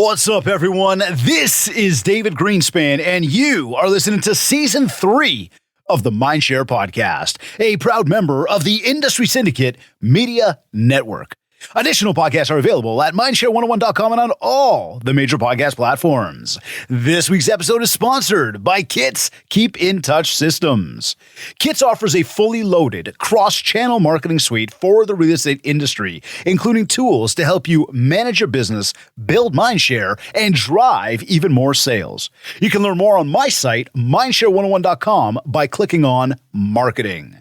What's up, everyone? This is David Greenspan, and you are listening to Season 3 of the Mindshare Podcast, a proud member of the Industry Syndicate Media Network. Additional podcasts are available at mindshare101.com and on all the major podcast platforms. This week's episode is sponsored by Kits Keep in Touch Systems. Kits offers a fully loaded cross-channel marketing suite for the real estate industry, including tools to help you manage your business, build mindshare, and drive even more sales. You can learn more on my site, mindshare101.com, by clicking on Marketing.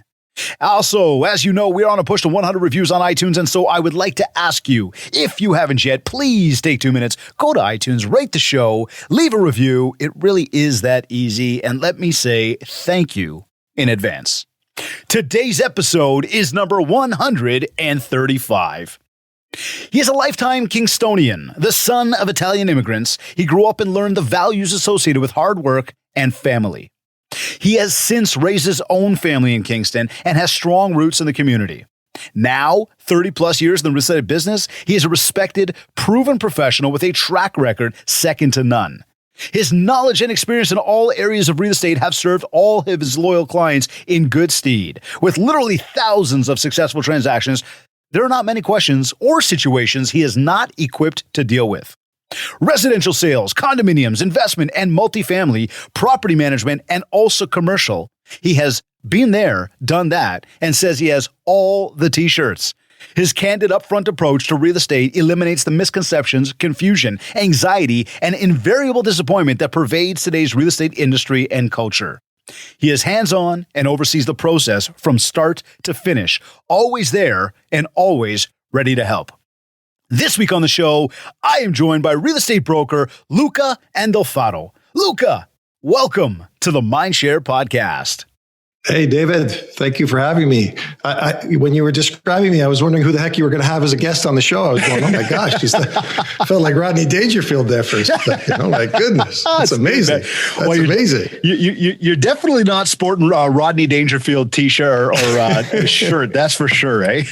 Also, as you know, we are on a push to 100 reviews on iTunes, and so I would like to ask you, if you haven't yet, please take 2 minutes, go to iTunes, rate the show, leave a review. It really is that easy, and let me say thank you in advance. Today's episode is number 135. He is a lifetime Kingstonian, the son of Italian immigrants. He grew up and learned the values associated with hard work and family. He has since raised his own family in Kingston and has strong roots in the community. Now, 30 plus years in the real estate business, he is a respected, proven professional with a track record second to none. His knowledge and experience in all areas of real estate have served all of his loyal clients in good stead. With literally thousands of successful transactions, there are not many questions or situations he is not equipped to deal with. Residential sales, condominiums, investment, and multifamily, property management, and also commercial. He has been there, done that, and says he has all the t-shirts. His candid upfront approach to real estate eliminates the misconceptions, confusion, anxiety, and invariable disappointment that pervades today's real estate industry and culture. He is hands-on and oversees the process from start to finish, always there and always ready to help. This week on the show, I am joined by real estate broker Luca Andolfatto. Luca, welcome to the Mindshare Podcast. Hey, David. Thank you for having me. When you were describing me, I was wondering who the heck you were going to have as a guest on the show. I was going, oh my gosh, I felt like Rodney Dangerfield there for a second. Oh my goodness. That's amazing. That's amazing. You're definitely not sporting a Rodney Dangerfield t-shirt or shirt. That's for sure, eh?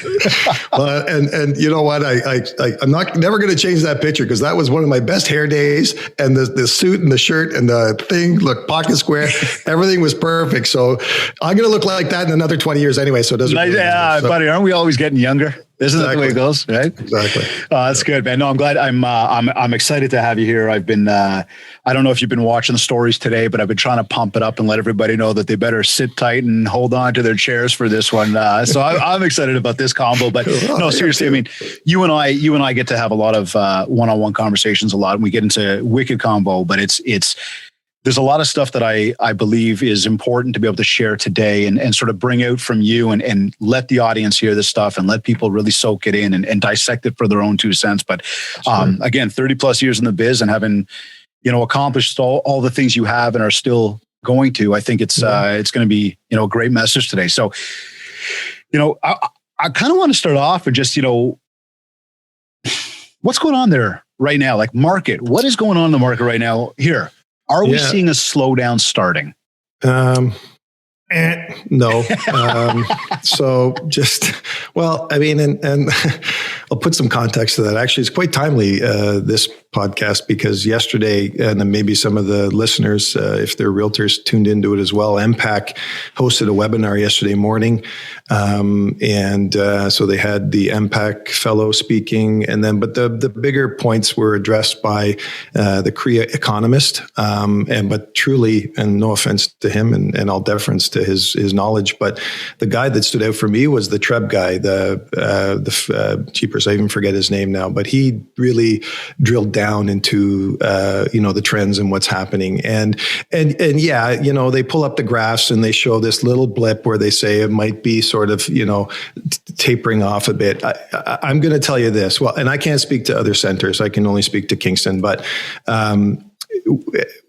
And you know what? I'm never going to change that picture because that was one of my best hair days. And the suit and the shirt and the thing, look, pocket square, everything was perfect. So I'm going to look like that in another 20 years anyway, so it doesn't really matter. So, buddy, aren't we always getting younger? Isn't that the way it goes, right? Exactly. That's good, man. No, I'm glad. I'm excited to have you here. I've been, I don't know if you've been watching the stories today, but I've been trying to pump it up and let everybody know that they better sit tight and hold on to their chairs for this one. So I'm excited about this combo. But no, seriously, I mean, you and I get to have a lot of one-on-one conversations a lot, and we get into wicked combo. But there's a lot of stuff that I believe is important to be able to share today and sort of bring out from you and let the audience hear this stuff and let people really soak it in and dissect it for their own 2 cents. But again, 30 plus years in the biz and having, accomplished all the things you have and are still going to, I think it's going to be, a great message today. So, I kind of want to start off with just, what's going on there right now? Like market, what is going on in the market right now here? Are we seeing a slowdown starting? No. So I mean, and I'll put some context to that. Actually, it's quite timely, this podcast, because yesterday, and then maybe some of the listeners, if they're realtors, tuned into it as well. MPAC hosted a webinar yesterday morning. So they had the MPAC fellow speaking, but the bigger points were addressed by the Korea economist. But truly, and no offense to him and all deference to his knowledge, but the guy that stood out for me was the Treb guy, the Jeepers, I even forget his name now, but he really drilled down into the trends and what's happening. And they pull up the graphs and they show this little blip where they say it might be sort of, tapering off a bit. I'm going to tell you this. Well, and I can't speak to other centers. I can only speak to Kingston, but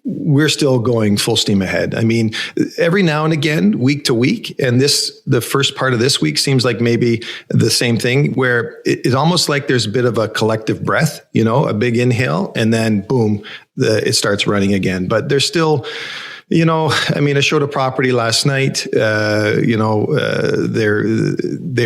we're still going full steam ahead. I mean, every now and again, week to week, and the first part of this week seems like maybe the same thing, where it's almost like there's a bit of a collective breath, a big inhale, and then boom, it starts running again. But there's still, I mean, I showed a property last night. They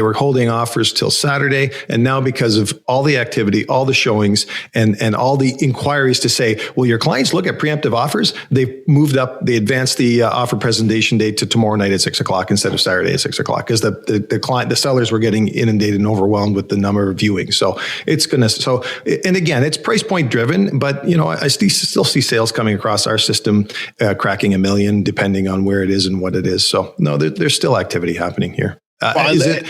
were holding offers till Saturday, and now because of all the activity, all the showings, and all the inquiries to say, well, your clients look at preemptive offers. They've moved up. They advanced the offer presentation date to tomorrow night at 6:00 instead of Saturday at 6:00 because the sellers were getting inundated and overwhelmed with the number of viewings. So it's gonna. So and again, it's price point driven, but I still see sales coming across our system, cracking $1 million, depending on where it is and what it is. So no, there's still activity happening here. Is it?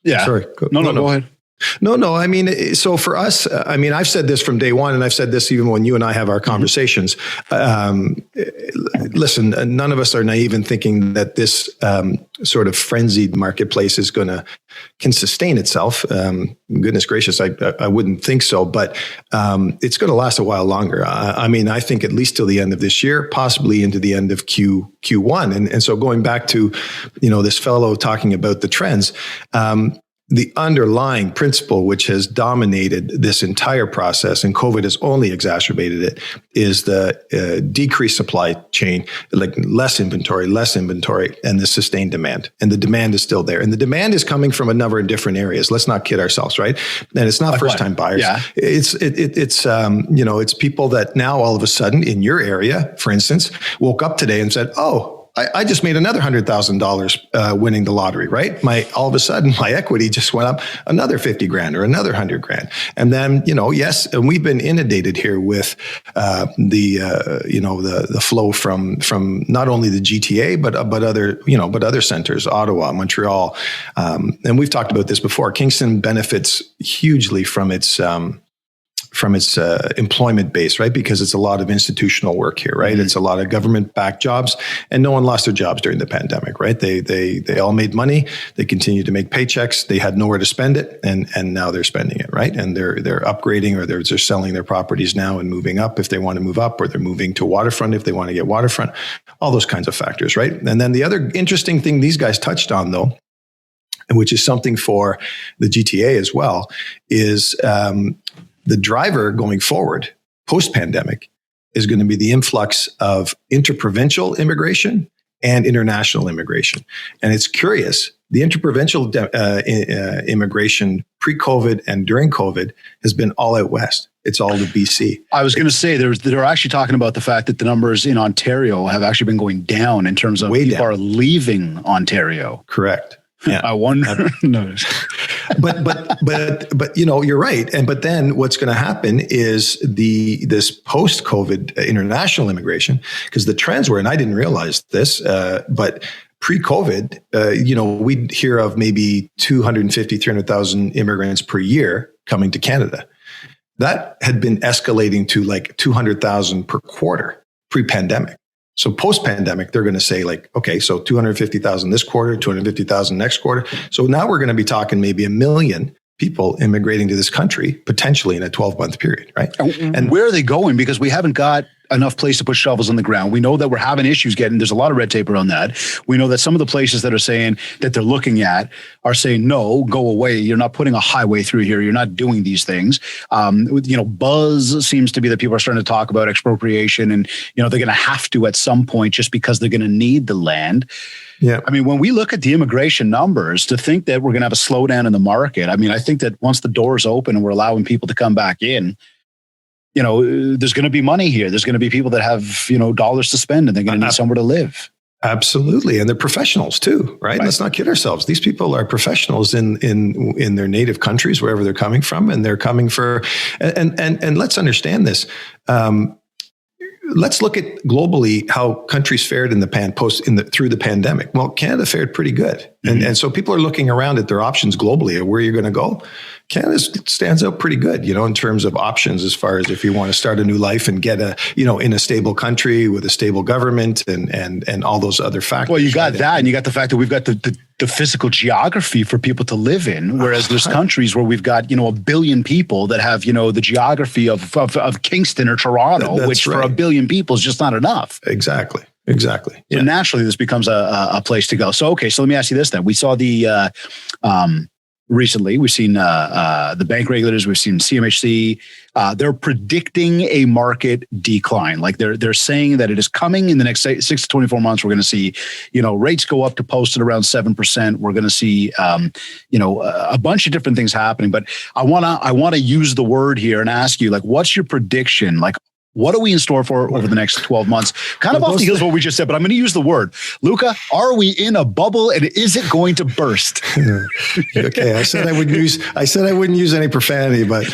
Yeah. Sorry. No, go ahead. No. I mean, so for us, I mean, I've said this from day one, and I've said this even when you and I have our conversations. Listen, none of us are naive in thinking that this sort of frenzied marketplace can sustain itself. Goodness gracious, I wouldn't think so, but it's going to last a while longer. I mean, I think at least till the end of this year, possibly into the end of Q1. And so going back to, this fellow talking about the trends, the underlying principle, which has dominated this entire process, and COVID has only exacerbated it, is the decreased supply chain, like less inventory, and the sustained demand. And the demand is still there. And the demand is coming from a number of different areas. Let's not kid ourselves, right? And it's not first-time buyers. Yeah. It's people that now all of a sudden in your area, for instance, woke up today and said, oh, I just made another $100,000 winning the lottery, right? All of a sudden, my equity just went up another 50 grand or another 100 grand. And then, yes, and we've been inundated here with the flow from not only the GTA, but other centers, Ottawa, Montreal. And we've talked about this before. Kingston benefits hugely from its employment base, right? Because it's a lot of institutional work here, right? Mm-hmm. It's a lot of government-backed jobs, and no one lost their jobs during the pandemic, right? They all made money. They continue to make paychecks. They had nowhere to spend it, and now they're spending it, right? And they're upgrading, or they're selling their properties now and moving up if they want to move up, or they're moving to waterfront if they want to get waterfront. All those kinds of factors, right? And then the other interesting thing these guys touched on, though, which is something for the GTA as well, is the driver going forward, post-pandemic, is going to be the influx of interprovincial immigration and international immigration. And it's curious, the interprovincial immigration pre-COVID and during COVID has been all out west. It's all the BC. I was going to say, they're actually talking about the fact that the numbers in Ontario have actually been going down in terms of people are leaving Ontario. Correct. Yeah. I wonder. No. But you're right. But then what's going to happen is this post-COVID international immigration, because the trends were, and I didn't realize this, but pre-COVID, we'd hear of maybe 250, 300,000 immigrants per year coming to Canada. That had been escalating to like 200,000 per quarter pre-pandemic. So post-pandemic, they're going to say like, okay, so 250,000 this quarter, 250,000 next quarter. So now we're going to be talking maybe 1 million people immigrating to this country, potentially in a 12-month period, right? And where are they going? Because we haven't got enough place to put shovels in the ground. We know that we're having issues there's a lot of red tape around that. We know that some of the places that are saying that they're looking at are saying, no, go away. You're not putting a highway through here. You're not doing these things. Buzz seems to be that people are starting to talk about expropriation, and, they're going to have to at some point just because they're going to need the land. Yeah. I mean, when we look at the immigration numbers, to think that we're going to have a slowdown in the market, I mean, I think that once the doors open and we're allowing people to come back in, there's going to be money here. There's going to be people that have, dollars to spend, and they're going to need somewhere to live. Absolutely. And they're professionals too, right? Let's not kid ourselves. These people are professionals in their native countries, wherever they're coming from, and they're coming for, and let's understand this. Let's look at globally how countries fared through the pandemic. Well, Canada fared pretty good. Mm-hmm. And so people are looking around at their options globally of where you're going to go. Canada stands out pretty good, in terms of options, as far as if you want to start a new life and get in a stable country with a stable government and all those other factors. Well, you got that, and you got the fact that we've got the physical geography for people to live in, whereas there's countries where we've got, 1 billion people that have, the geography of Kingston or Toronto, which for 1 billion people is just not enough. Exactly. Yeah. So naturally, this becomes a place to go. So, okay, so let me ask you this then. We saw the recently. We've seen the bank regulators. We've seen CMHC. They're predicting a market decline. Like they're saying that it is coming in the next 6 to 24 months. We're going to see, rates go up to post at around 7%. We're going to see, a bunch of different things happening. But I want to use the word here and ask you, like, what's your prediction? Like, what are we in store for over the next 12 months? Kind of off the heels of what we just said, but I'm going to use the word. Luca, are we in a bubble and is it going to burst? Okay, I said I wouldn't use any profanity, but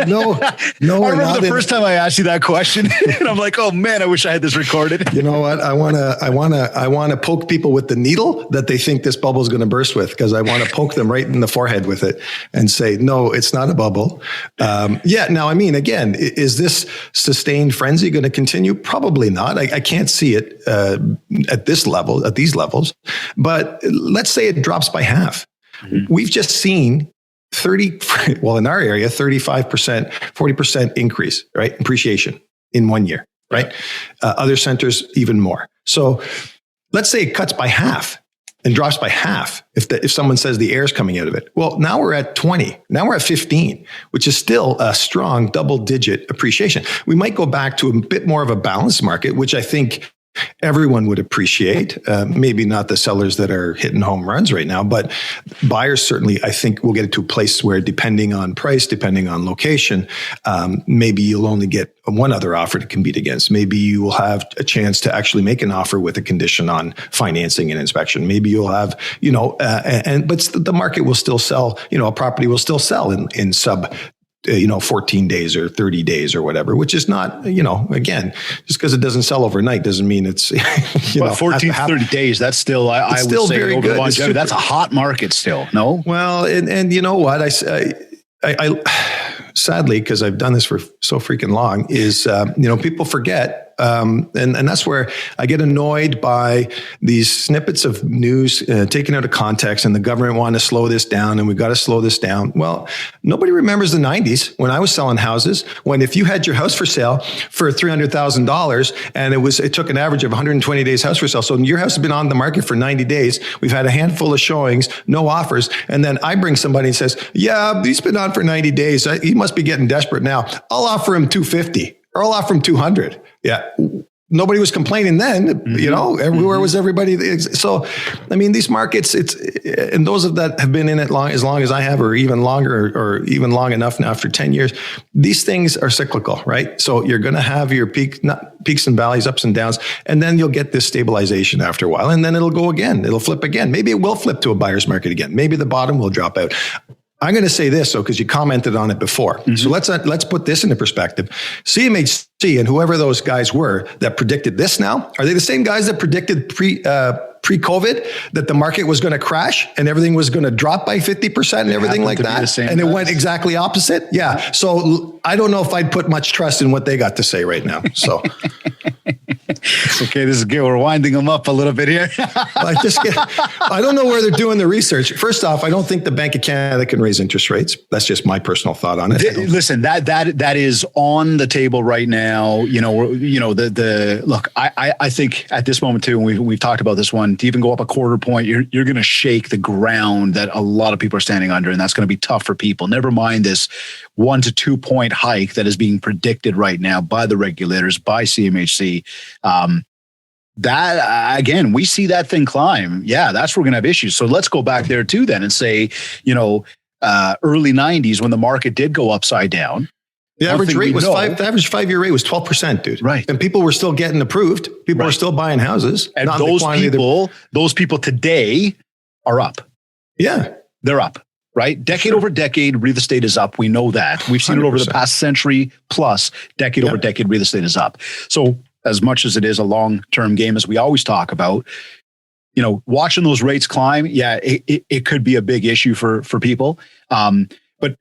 no. I remember the first time I asked you that question, and I'm like, oh man, I wish I had this recorded. You know what? I want to poke people with the needle that they think this bubble is going to burst with, because I want to poke them right in the forehead with it and say, no, it's not a bubble. Now, I mean, again, is this sustained frenzy going to continue? Probably not. I can't see it at these levels. But let's say it drops by half. Mm-hmm. We've just seen in our area, 35%, 40% increase, right? Appreciation in 1 year, right? Other centers, even more. So let's say it cuts by half and drops by half if someone says the air's coming out of it. Well, now we're at 20. Now we're at 15, which is still a strong double-digit appreciation. We might go back to a bit more of a balanced market, which I think everyone would appreciate. Maybe not the sellers that are hitting home runs right now, but buyers certainly, I think, will get it to a place where, depending on price, depending on location, maybe you'll only get one other offer to compete against. Maybe you will have a chance to actually make an offer with a condition on financing and inspection. Maybe you'll have, but the market will still sell. A property will still sell in sub 14 days or 30 days or whatever, which is not, again, just because it doesn't sell overnight doesn't mean it's, 14 to 30 days. That's still, I would say, very good. That's a hot market still. No? Well, and you know what? I sadly, because I've done this for so freaking long, is, people forget. And that's where I get annoyed by these snippets of news taken out of context, and the government want to slow this down, and we've got to slow this down. Well, nobody remembers the 90s when I was selling houses, when if you had your house for sale for $300,000 and it took an average of 120 days house for sale. So your house has been on the market for 90 days. We've had a handful of showings, no offers. And then I bring somebody and says, yeah, he's been on for 90 days. He must be getting desperate now. I'll offer him 250 or I'll offer him 200. Yeah. Nobody was complaining then, everywhere was everybody. So, I mean, these markets, and those that have been in it as long as I have, or even longer, or even long enough now for 10 years, these things are cyclical, right? So you're going to have your peaks and valleys, ups and downs, and then you'll get this stabilization after a while, and then it'll go again. It'll flip again. Maybe it will flip to a buyer's market again. Maybe the bottom will drop out. I'm going to say this, though, because you commented on it before. Mm-hmm. So let's put this into perspective. CMHC and whoever those guys were that predicted this now, are they the same guys that predicted pre-COVID that the market was going to crash and everything was going to drop by 50% and everything like that? And it went exactly opposite? Yeah. So I don't know if I'd put much trust in what they got to say right now. So... Okay, this is good. We're winding them up a little bit here. I don't know where they're doing the research. First off, I don't think the Bank of Canada can raise interest rates. That's just my personal thought on it. Listen, that is on the table right now. Look. I think at this moment too, and we've talked about this one, to even go up a quarter point, you're going to shake the ground that a lot of people are standing under, and that's going to be tough for people. Never mind this 1 to 2 point hike that is being predicted right now by the regulators, by CMHC. That again, we see that thing climb. Yeah, that's where we're going to have issues. So let's go back there too then and say, early 90s when the market did go upside down. The average rate was the average 5-year rate was 12%, dude. Right. And people were still getting approved. People were still buying houses. And those people today are up. Yeah. They're up. Right? Decade over decade, real estate is up. We know that. We've seen 100%. It over the past century plus, decade over decade, real estate is up. So as much as it is a long-term game, as we always talk about, watching those rates climb, it could be a big issue for people. But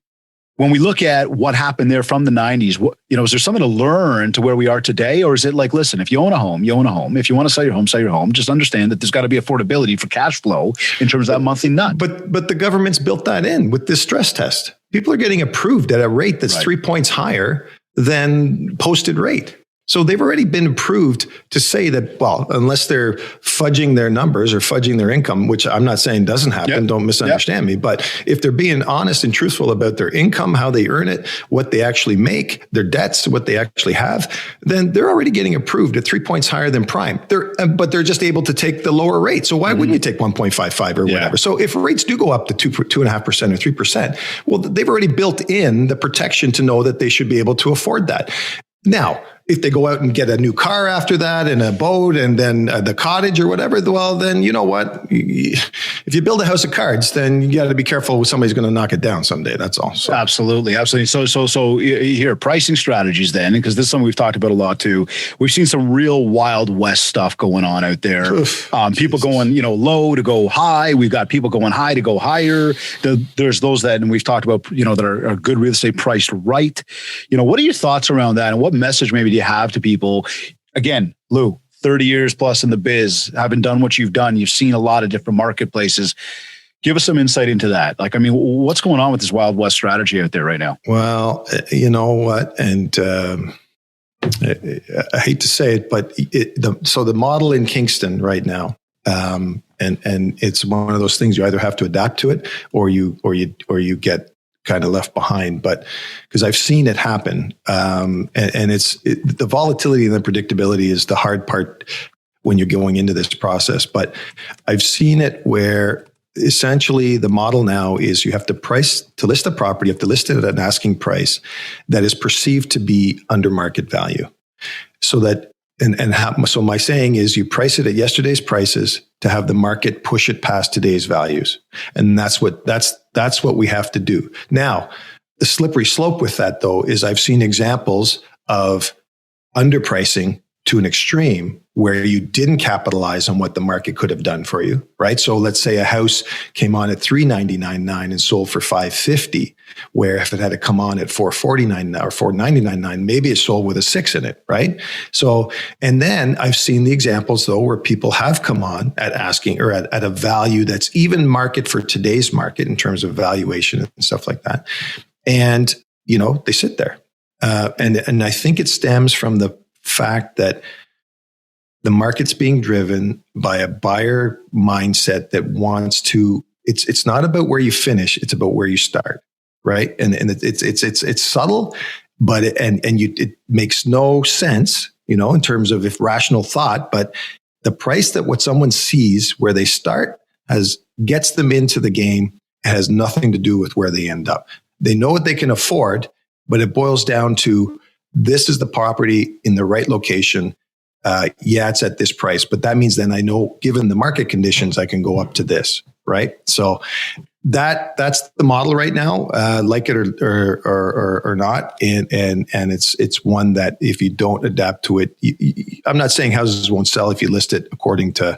when we look at what happened there from the 90s, is there something to learn to where we are today? Or is it like, listen, if you own a home, you own a home. If you want to sell your home, just understand that there's got to be affordability for cash flow in terms of that monthly nut. But the government's built that in with this stress test. People are getting approved at a rate that's 3 points higher than posted rate. So they've already been approved to say that, well, unless they're fudging their numbers or fudging their income, which I'm not saying doesn't happen, Yep. don't misunderstand me, but if they're being honest and truthful about their income, how they earn it, what they actually make, their debts, what they actually have, then they're already getting approved at 3 points higher than prime. But they're just able to take the lower rate. So why wouldn't you take 1.55 or whatever? So if rates do go up to 2.5% or 3%, well, they've already built in the protection to know that they should be able to afford that. Now, if they go out and get a new car after that and a boat and then the cottage or whatever, well, then you know what? If you build a house of cards, then you got to be careful. Somebody's going to knock it down someday. That's all. So. Absolutely. So here, pricing strategies then, because this is something we've talked about a lot too. We've seen some real Wild West stuff going on out there. People going, low to go high. We've got people going high to go higher. There's those that, and we've talked about, that are good real estate priced right. What are your thoughts around that? And what message maybe do you have to people? Again, Lou, 30 years plus in the biz, having done what you've done, you've seen a lot of different marketplaces. Give us some insight into that. What's going on with this Wild West strategy out there right now? Well, you know what? And I hate to say it, but so the model in Kingston right now, and it's one of those things you either have to adapt to it or you get kind of left behind, but because I've seen it happen, and the volatility and the predictability is the hard part when you're going into this process. But I've seen it where essentially the model now is you have to list a property, you have to list it at an asking price that is perceived to be under market value. So that so my saying is you price it at yesterday's prices to have the market push it past today's values. And that's what we have to do. Now, the slippery slope with that though, is I've seen examples of underpricing to an extreme where you didn't capitalize on what the market could have done for you, right? So let's say a house came on at $399.9 and sold for $550, where if it had to come on at $449 or $499.9, maybe it sold with a 6 in it, right? So, and then I've seen the examples though where people have come on at asking or at a value that's even market for today's market in terms of valuation and stuff like that. And, they sit there. And I think it stems from the fact that the market's being driven by a buyer mindset that wants to, it's not about where you finish, it's about where you start, right? And it's subtle, but it makes no sense, in terms of if rational thought, but the price that what someone sees where they start gets them into the game. It has nothing to do with where they end up. They know what they can afford, but it boils down to this is the property in the right location. It's at this price, but that means then I know, given the market conditions, I can go up to this, right? So that's the model right now, like it or not, and it's one that if you don't adapt to it, I'm not saying houses won't sell if you list it according to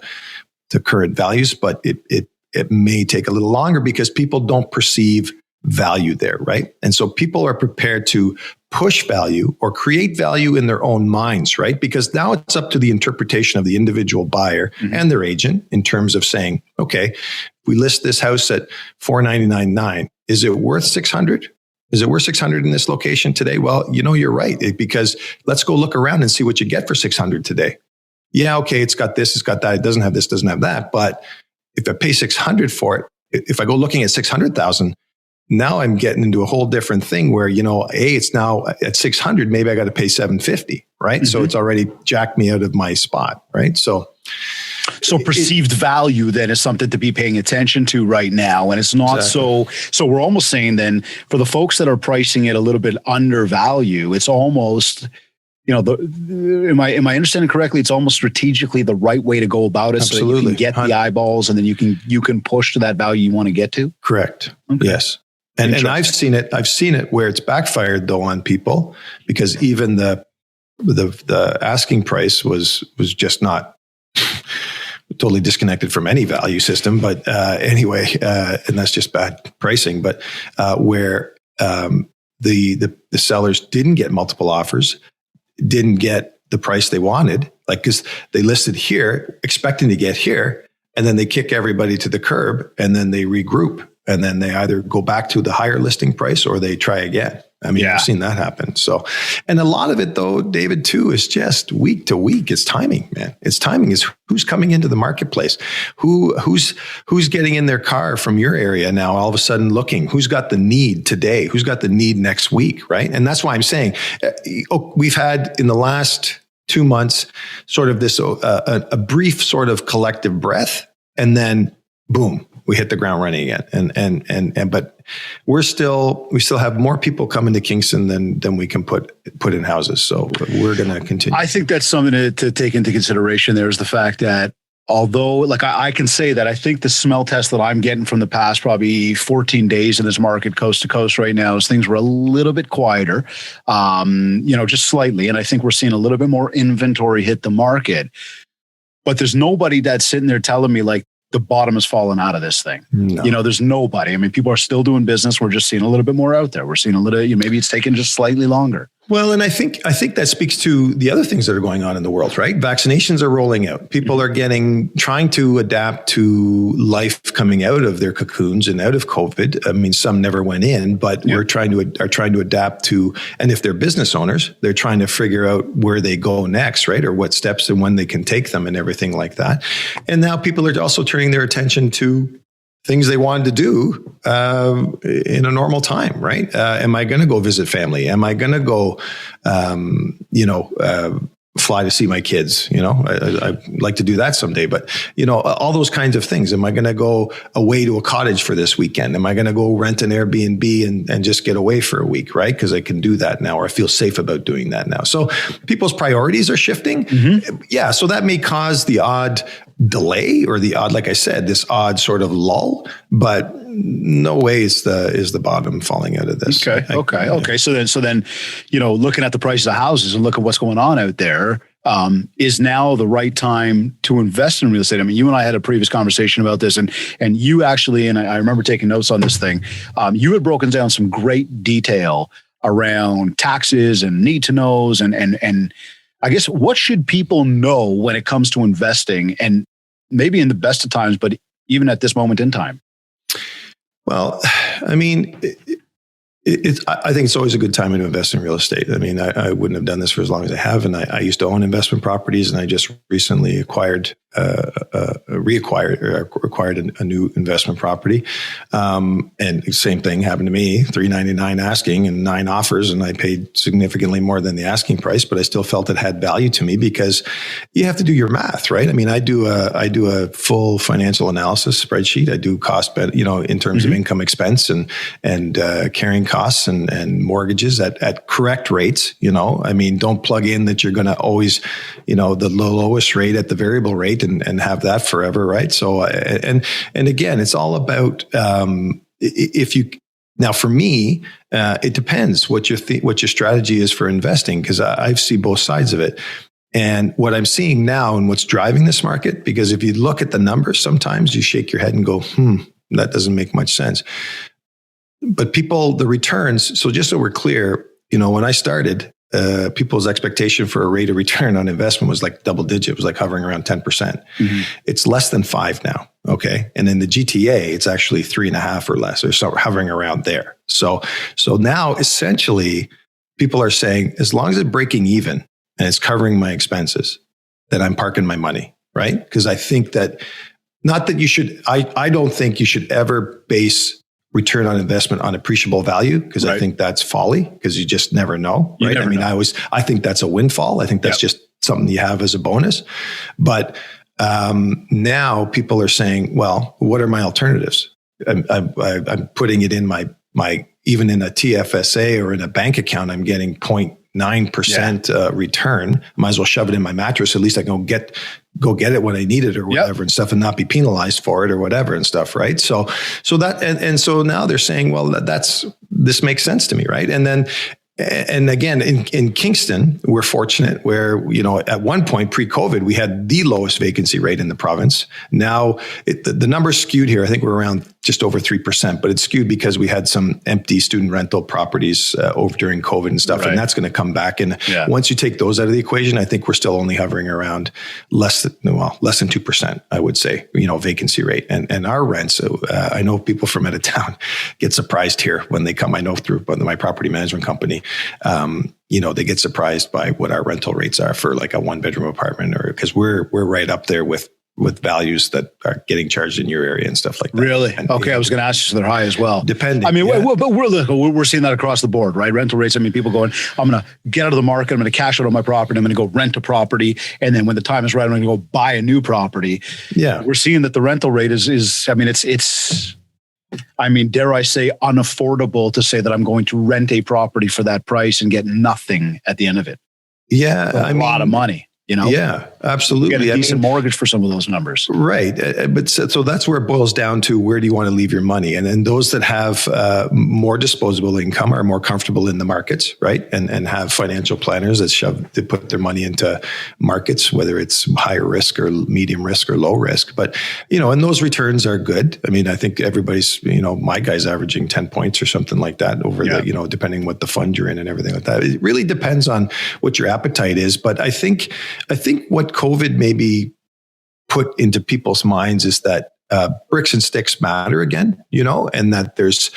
current values, but it may take a little longer because people don't perceive value there, right? And so people are prepared to push value or create value in their own minds, right? Because now it's up to the interpretation of the individual buyer and their agent in terms of saying, okay, if we list this house at $499.9, is it worth $600? Is it worth $600 in this location today? Well, you're right, because let's go look around and see what you get for $600 today. Yeah, okay, it's got this, it's got that, it doesn't have this, doesn't have that. But if I pay $600 for it, if I go looking at $600,000, now I'm getting into a whole different thing where, it's now at 600, maybe I got to pay 750, right? So it's already jacked me out of my spot, right? So perceived value then is something to be paying attention to right now. And it's not exactly. So we're almost saying then for the folks that are pricing it a little bit under value, it's almost, am I understanding correctly? It's almost strategically the right way to go about it. Absolutely. So that you can get the eyeballs and then you can push to that value you want to get to. Correct. Okay. Yes. And I've seen it where it's backfired though on people because even the asking price was just not totally disconnected from any value system. But anyway, and that's just bad pricing. But where the sellers didn't get multiple offers, didn't get the price they wanted, because they listed here expecting to get here, and then they kick everybody to the curb, and then they regroup. And then they either go back to the higher listing price or they try again, I mean, Yeah. I've seen that happen. So, and a lot of it though, David, too, is just week to week. It's timing, man. It's timing. Is who's coming into the marketplace, who's getting in their car from your area now, all of a sudden looking, who's got the need today, who's got the need next week, right? And that's why I'm saying we've had in the last 2 months sort of this a brief sort of collective breath, and then boom, we hit the ground running again. But we still have more people coming to Kingston than we can put in houses. So we're going to continue. I think that's something to take into consideration. There is the fact that although, like I can say that I think the smell test that I'm getting from the past probably 14 days in this market, coast to coast right now, is things were a little bit quieter, just slightly. And I think we're seeing a little bit more inventory hit the market. But there's nobody that's sitting there telling me like the bottom has fallen out of this thing. No. There's nobody. I mean, people are still doing business. We're just seeing a little bit more out there. We're seeing a little, maybe it's taken just slightly longer. Well, and I think that speaks to the other things that are going on in the world, right? Vaccinations are rolling out. People are trying to adapt to life coming out of their cocoons and out of COVID. I mean, some never went in, but are trying to adapt to, and if they're business owners, they're trying to figure out where they go next, right? Or what steps and when they can take them and everything like that. And now people are also turning their attention to things they wanted to do in a normal time, right? Am I going to go visit family? Am I going to go, fly to see my kids? I'd like to do that someday, but all those kinds of things. Am I going to go away to a cottage for this weekend? Am I going to go rent an Airbnb and just get away for a week, right? Because I can do that now, or I feel safe about doing that now. So people's priorities are shifting. Mm-hmm. Yeah. So that may cause the odd delay or the odd, like I said, this odd sort of lull, but no way is the bottom falling out of this. Okay. So then, looking at the prices of houses and look at what's going on out there, is now the right time to invest in real estate? I mean, you and I had a previous conversation about this, and you actually, and I remember taking notes on this thing. You had broken down some great detail around taxes and need to knows, and I guess what should people know when it comes to investing, and maybe in the best of times, but even at this moment in time? Well, I mean, I think it's always a good time to invest in real estate. I mean, I wouldn't have done this for as long as I have. And I used to own investment properties, and I just recently acquired a new investment property. And same thing happened to me, $399 asking and 9 offers. And I paid significantly more than the asking price, but I still felt it had value to me because you have to do your math, right? I mean, I do a full financial analysis spreadsheet. I do cost, in terms of income expense and carrying costs and mortgages at correct rates. I mean, don't plug in that you're going to always, the lowest rate at the variable rate and have that forever, right? So, and again, it's all about now for me, it depends what your strategy is for investing, because I see both sides of it. And what I'm seeing now and what's driving this market, because if you look at the numbers, sometimes you shake your head and go, that doesn't make much sense. But the returns, so just so we're clear, when I started, people's expectation for a rate of return on investment was like double digit. It was like hovering around 10%. Mm-hmm. It's less than 5 now. Okay. And in the GTA, it's actually 3.5 or less, or so hovering around there. So now essentially people are saying, as long as it's breaking even and it's covering my expenses, that I'm parking my money, right? Because I think that I don't think you should ever base return on investment on appreciable value, because I think that's folly, because you just never know, right? I think that's a windfall. I think that's just something you have as a bonus. But now people are saying, well, what are my alternatives? I'm putting it in my even in a TFSA or in a bank account, I'm getting 0.9% return. Might as well shove it in my mattress. At least I can go get it when I need it or whatever and stuff, and not be penalized for it or whatever and stuff, right? So that and so now they're saying, well, this makes sense to me, right? And again, in Kingston, we're fortunate where, at one point pre-COVID, we had the lowest vacancy rate in the province. Now the numbers skewed here. I think we're around just over 3%, but it's skewed because we had some empty student rental properties over during COVID and stuff, and that's going to come back. And once you take those out of the equation, I think we're still only hovering around less than 2%, I would say, vacancy rate. And our rents, I know people from out of town get surprised here when they come. I know through my property management company, they get surprised by what our rental rates are for like a 1-bedroom apartment, or because we're right up there with values that are getting charged in your area and stuff like that. Really? And, okay, I was going to ask you, so they're high as well. Depending. I mean, but we're seeing that across the board, right? Rental rates. I mean, people going, I'm going to get out of the market. I'm going to cash out on my property. I'm going to go rent a property. And then when the time is right, I'm going to go buy a new property. Yeah. We're seeing that the rental rate is I mean, I mean, dare I say, unaffordable to say that I'm going to rent a property for that price and get nothing at the end of it. Yeah. A lot of money. Yeah, absolutely. You get a decent mortgage for some of those numbers. Right. But so that's where it boils down to, where do you want to leave your money? And then those that have more disposable income are more comfortable in the markets, right? And have financial planners that put their money into markets, whether it's higher risk or medium risk or low risk. But, and those returns are good. I mean, I think everybody's, my guy's averaging 10 points or something like that over the, depending what the fund you're in and everything like that. It really depends on what your appetite is. But I think what COVID maybe put into people's minds is that bricks and sticks matter again, and that there's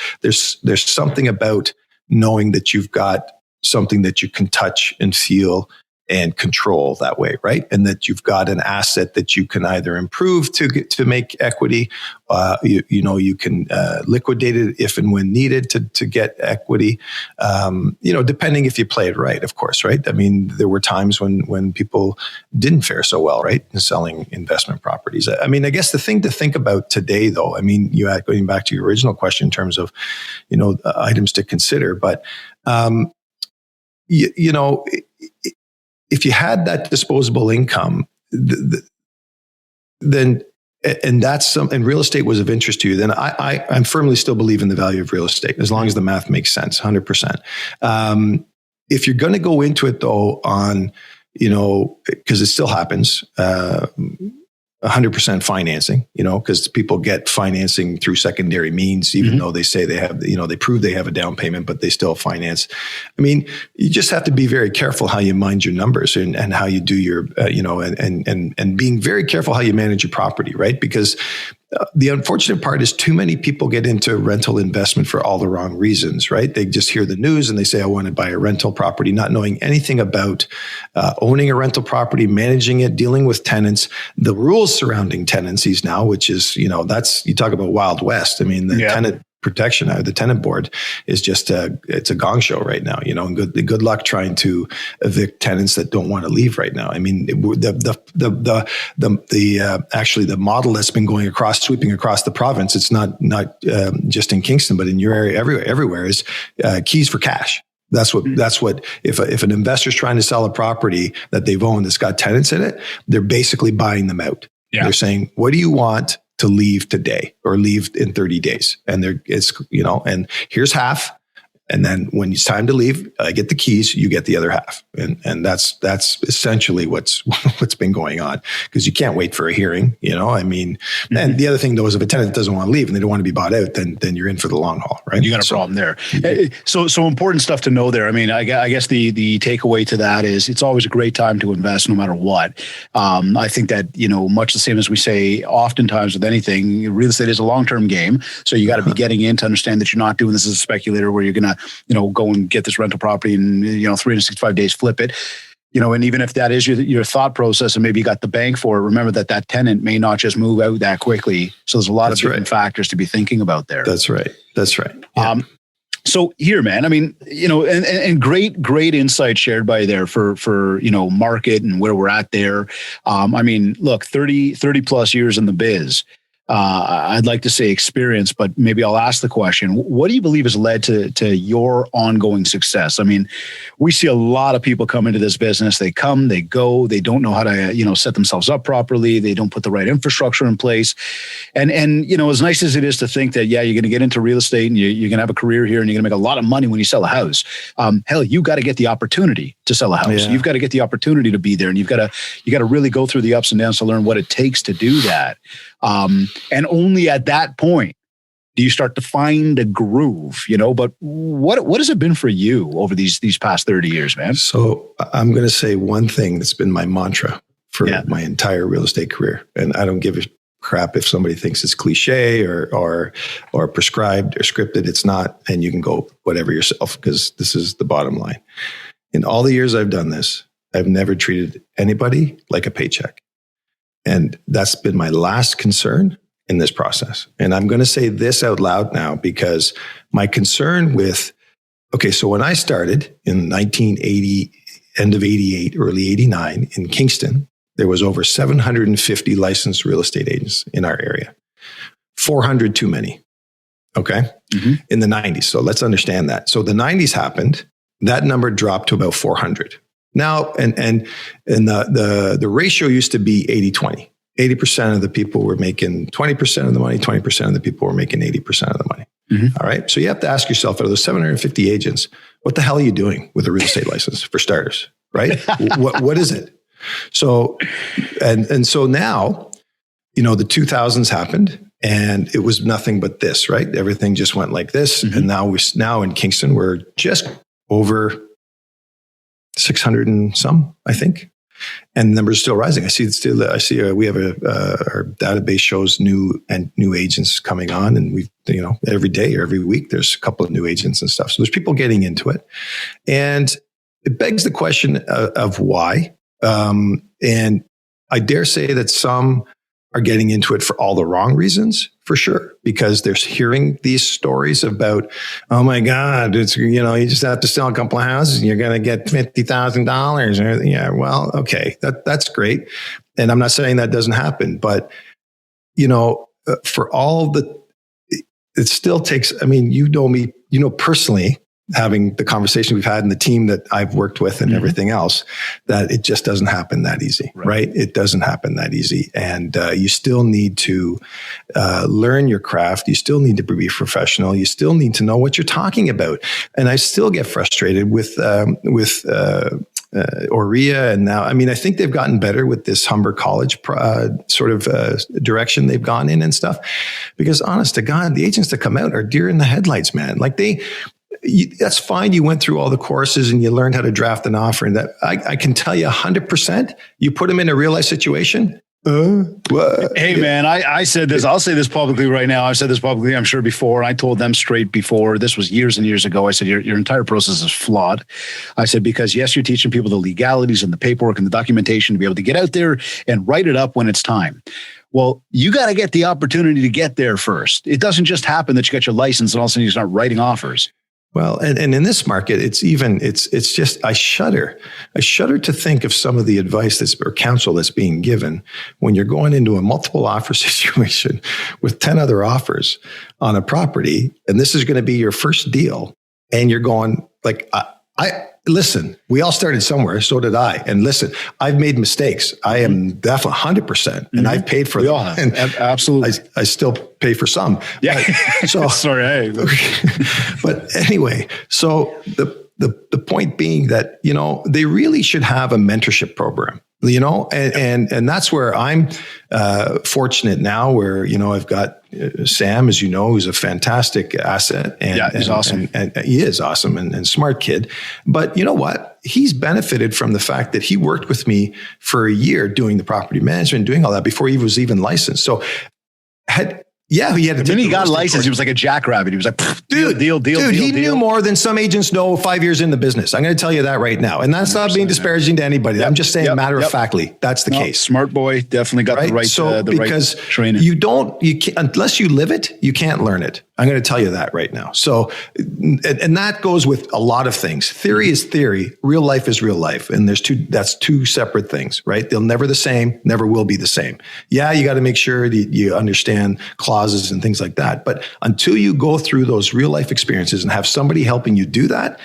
something about knowing that you've got something that you can touch and feel and control that way, right? And that you've got an asset that you can either improve to make equity, you can liquidate it if and when needed to get equity, depending if you play it right, of course, right? I mean, there were times when people didn't fare so well, right, in selling investment properties. I mean, I guess the thing to think about today, though, I mean, going back to your original question in terms of, items to consider, but, if you had that disposable income, then, and real estate was of interest to you, then I firmly still believe in the value of real estate, as long as the math makes sense, 100%. If you're going to go into it though on, because it still happens, 100% financing, because people get financing through secondary means, even though they say they have, they prove they have a down payment, but they still finance. I mean, you just have to be very careful how you mind your numbers and how you do your, and being very careful how you manage your property, right? Because the unfortunate part is too many people get into rental investment for all the wrong reasons, right? They just hear the news and they say, I want to buy a rental property, not knowing anything about owning a rental property, managing it, dealing with tenants, the rules surrounding tenancies now, which is, you talk about Wild West. I mean, the tenant protection, the tenant board is just it's a gong show right now, and good luck trying to evict tenants that don't want to leave right now. I mean, actually the model that's been sweeping across the province, it's not just in Kingston, but in your area, everywhere is keys for cash. That's what if an investor's trying to sell a property that they've owned that's got tenants in it, they're basically buying them out. Yeah. They're saying, what do you want to leave today or leave in 30 days? And and here's half. And then when it's time to leave, I get the keys, you get the other half. And that's essentially what's been going on, because you can't wait for a hearing, I mean, and the other thing though is if a tenant doesn't want to leave and they don't want to be bought out, then you're in for the long haul, right? You got a problem there. So important stuff to know there. I mean, I guess the takeaway to that is it's always a great time to invest no matter what. I think that, much the same as we say oftentimes with anything, real estate is a long-term game. So you got to be getting in to understand that you're not doing this as a speculator where you're going to go and get this rental property and, 365 days, flip it, and even if that is your thought process and maybe you got the bank for it, remember that tenant may not just move out that quickly. So there's a lot of different factors to be thinking about there. That's right. Yeah. So here, man, I mean, and great insight shared by you there for market and where we're at there. I mean, look, 30 plus years in the biz. I'd like to say experience, but maybe I'll ask the question, what do you believe has led to your ongoing success? I mean, we see a lot of people come into this business. They come, they go, they don't know how to, set themselves up properly. They don't put the right infrastructure in place. And as nice as it is to think that, you're going to get into real estate and you're going to have a career here and you're going to make a lot of money when you sell a house. Hell, you got to get the opportunity to sell a house. Yeah. You've got to get the opportunity to be there, and you got to really go through the ups and downs to learn what it takes to do that. And only at that point Do you start to find a groove, but what has it been for you over these past 30 years, man? So I'm going to say one thing that's been my mantra for my entire real estate career. And I don't give a crap if somebody thinks it's cliche or prescribed or scripted. It's not. And you can go whatever yourself, because this is the bottom line. In all the years I've done this, I've never treated anybody like a paycheck. And that's been my last concern in this process. And I'm going to say this out loud now, because my concern with, so when I started in 1980, end of 88, early 89 in Kingston, there was over 750 licensed real estate agents in our area. 400 too many. Okay. Mm-hmm. In the 90s. So let's understand that. So the 90s happened. That number dropped to about 400. Now, and the ratio used to be 80-20. 80% of the people were making 20% of the money, 20% of the people were making 80% of the money. Mm-hmm. All right. So you have to ask yourself, out of those 750 agents, what the hell are you doing with a real estate license, for starters? Right? What is it? So, and so now, the 2000s happened and it was nothing but this, right? Everything just went like this. Mm-hmm. And now in Kingston, we're just over 600 and some, I think. And the numbers are still rising. I see we have our database shows new agents coming on, and we've, every day or every week, there's a couple of new agents and stuff. So there's people getting into it. And it begs the question of why. And I dare say that some are getting into it for all the wrong reasons, for sure, because they're hearing these stories about, oh my God, it's, you just have to sell a couple of houses and you're going to get $50,000. Yeah, well, okay, that's great. And I'm not saying that doesn't happen, but, for all it still takes, you know me, personally, having the conversation we've had and the team that I've worked with and everything else, that it just doesn't happen that easy, right? It doesn't happen that easy. And you still need to learn your craft. You still need to be professional. You still need to know what you're talking about. And I still get frustrated with Aurea. And now, I think they've gotten better with this Humber College direction they've gone in and stuff, because honest to God, the agents that come out are deer in the headlights, man. Like that's fine. You went through all the courses and you learned how to draft an offer, and that I can tell you 100%, you put them in a real life situation. Hey man, I said this, I'll say this publicly right now. I've said this publicly, I'm sure before, and I told them straight before, this was years and years ago. I said, your entire process is flawed. I said, because yes, you're teaching people the legalities and the paperwork and the documentation to be able to get out there and write it up when it's time. Well, you got to get the opportunity to get there first. It doesn't just happen that you got your license and all of a sudden you start writing offers. Well, and in this market, it's just, I shudder to think of some of the advice or counsel that's being given when you're going into a multiple offer situation with 10 other offers on a property. And this is going to be your first deal. And you're going like, listen, we all started somewhere. So did I. And listen, I've made mistakes. I am definitely 100%, and I've paid for them. And absolutely. I still pay for some. Yeah. So sorry. But anyway, so the point being that, they really should have a mentorship program, and that's where I'm fortunate now, where, I've got Sam, as you know, who's a fantastic asset. And, he's awesome. And he is awesome and smart kid. But you know what? He's benefited from the fact that he worked with me for a year doing the property management, doing all that before he was even licensed. So he had to. When he got licensed, he was like a jackrabbit. He was like, dude, he knew more than some agents know 5 years in the business. I'm going to tell you that right now. And that's not being disparaging to anybody. I'm just saying matter of factly, that's the case. Smart boy, definitely got the right, because right training. You can't, unless you live it, you can't learn it. I'm going to tell you that right now. So, and that goes with a lot of things. Theory is theory. Real life is real life. And that's two separate things, right? They'll never the same, never will be the same. Yeah, you got to make sure that you understand clauses and things like that. But until you go through those real life experiences and have somebody helping you do that,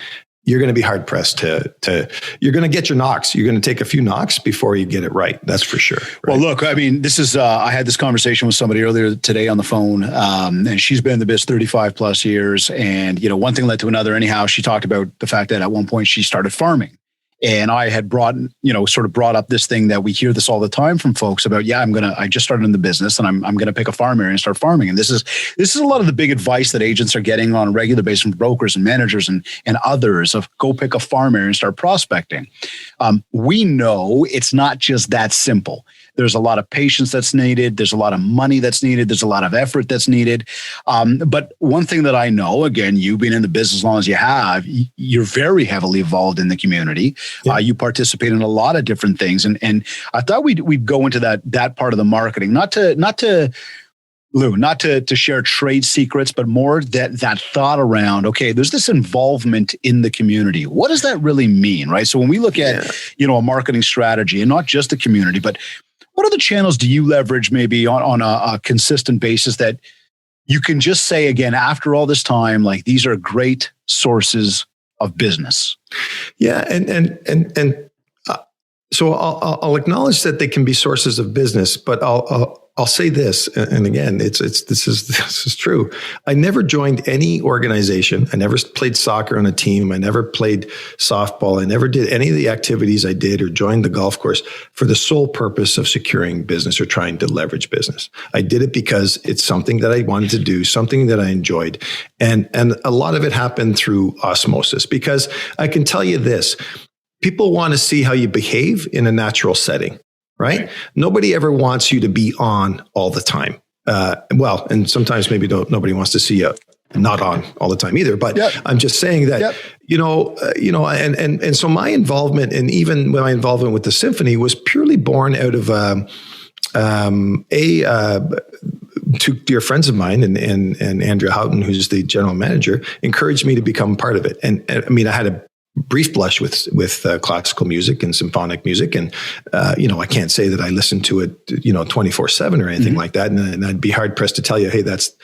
you're going to be hard pressed you're going to get your knocks. You're going to take a few knocks before you get it right. That's for sure. Right? Well, look, this is, I had this conversation with somebody earlier today on the phone, and she's been in the biz 35 plus years. And, one thing led to another. Anyhow, she talked about the fact that at one point she started farming. And I had sort of brought up this thing that we hear this all the time from folks about, I just started in the business and I'm going to pick a farm area and start farming. And this is a lot of the big advice that agents are getting on a regular basis from brokers and managers and others of go pick a farm area and start prospecting. We know it's not just that simple. There's a lot of patience that's needed. There's a lot of money that's needed. There's a lot of effort that's needed. But one thing that I know, again, you being in the business as long as you have, you're very heavily involved in the community. Yeah. You participate in a lot of different things. And I thought we'd go into that part of the marketing, not to share trade secrets, but more that thought around, okay, there's this involvement in the community. What does that really mean, right? So when we look at, a marketing strategy and not just the community, but what other channels do you leverage maybe on a consistent basis that you can just say, again, after all this time, like these are great sources of business? Yeah. So I'll acknowledge that they can be sources of business, but I'll say this, and again, this is true. I never joined any organization. I never played soccer on a team. I never played softball. I never did any of the activities I did or joined the golf course for the sole purpose of securing business or trying to leverage business. I did it because it's something that I wanted to do, something that I enjoyed. And a lot of it happened through osmosis, because I can tell you this, people want to see how you behave in a natural setting. Right? Nobody ever wants you to be on all the time. And sometimes maybe nobody wants to see you not on all the time either. But I'm just saying that, and so my involvement, and even my involvement with the symphony, was purely born out of two dear friends of mine, and Andrew Houghton, who's the general manager, encouraged me to become part of it. And I mean, I had a brief blush with classical music and symphonic music. And, I can't say that I listen to it, 24/7 or anything like that. And I'd be hard pressed to tell you, hey, that's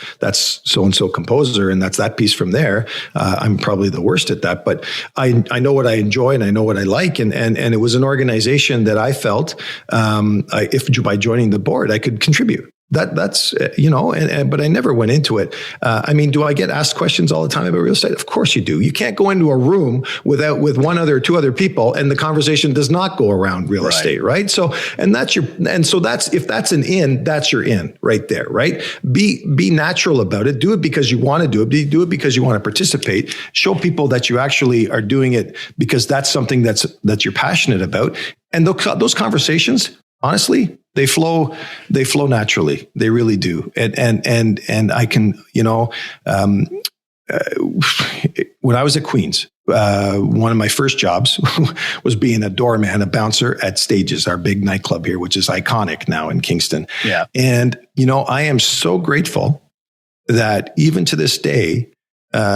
so-and-so composer. And that's that piece from there. I'm probably the worst at that, but I know what I enjoy and I know what I like. And it was an organization that I felt, if by joining the board, I could contribute. That's but I never went into it. Do I get asked questions all the time about real estate? Of course you do. You can't go into a room with two other people and the conversation does not go around real estate, right? So, if that's an in, that's your in right there, right? Be natural about it. Do it because you want to do it. Do it because you want to participate. Show people that you actually are doing it because that's something that you're passionate about. And those conversations, honestly, they flow naturally. They really do. And I can, when I was at Queen's, one of my first jobs was being a doorman, a bouncer at Stages, our big nightclub here, which is iconic now in Kingston. Yeah. And, I am so grateful that even to this day,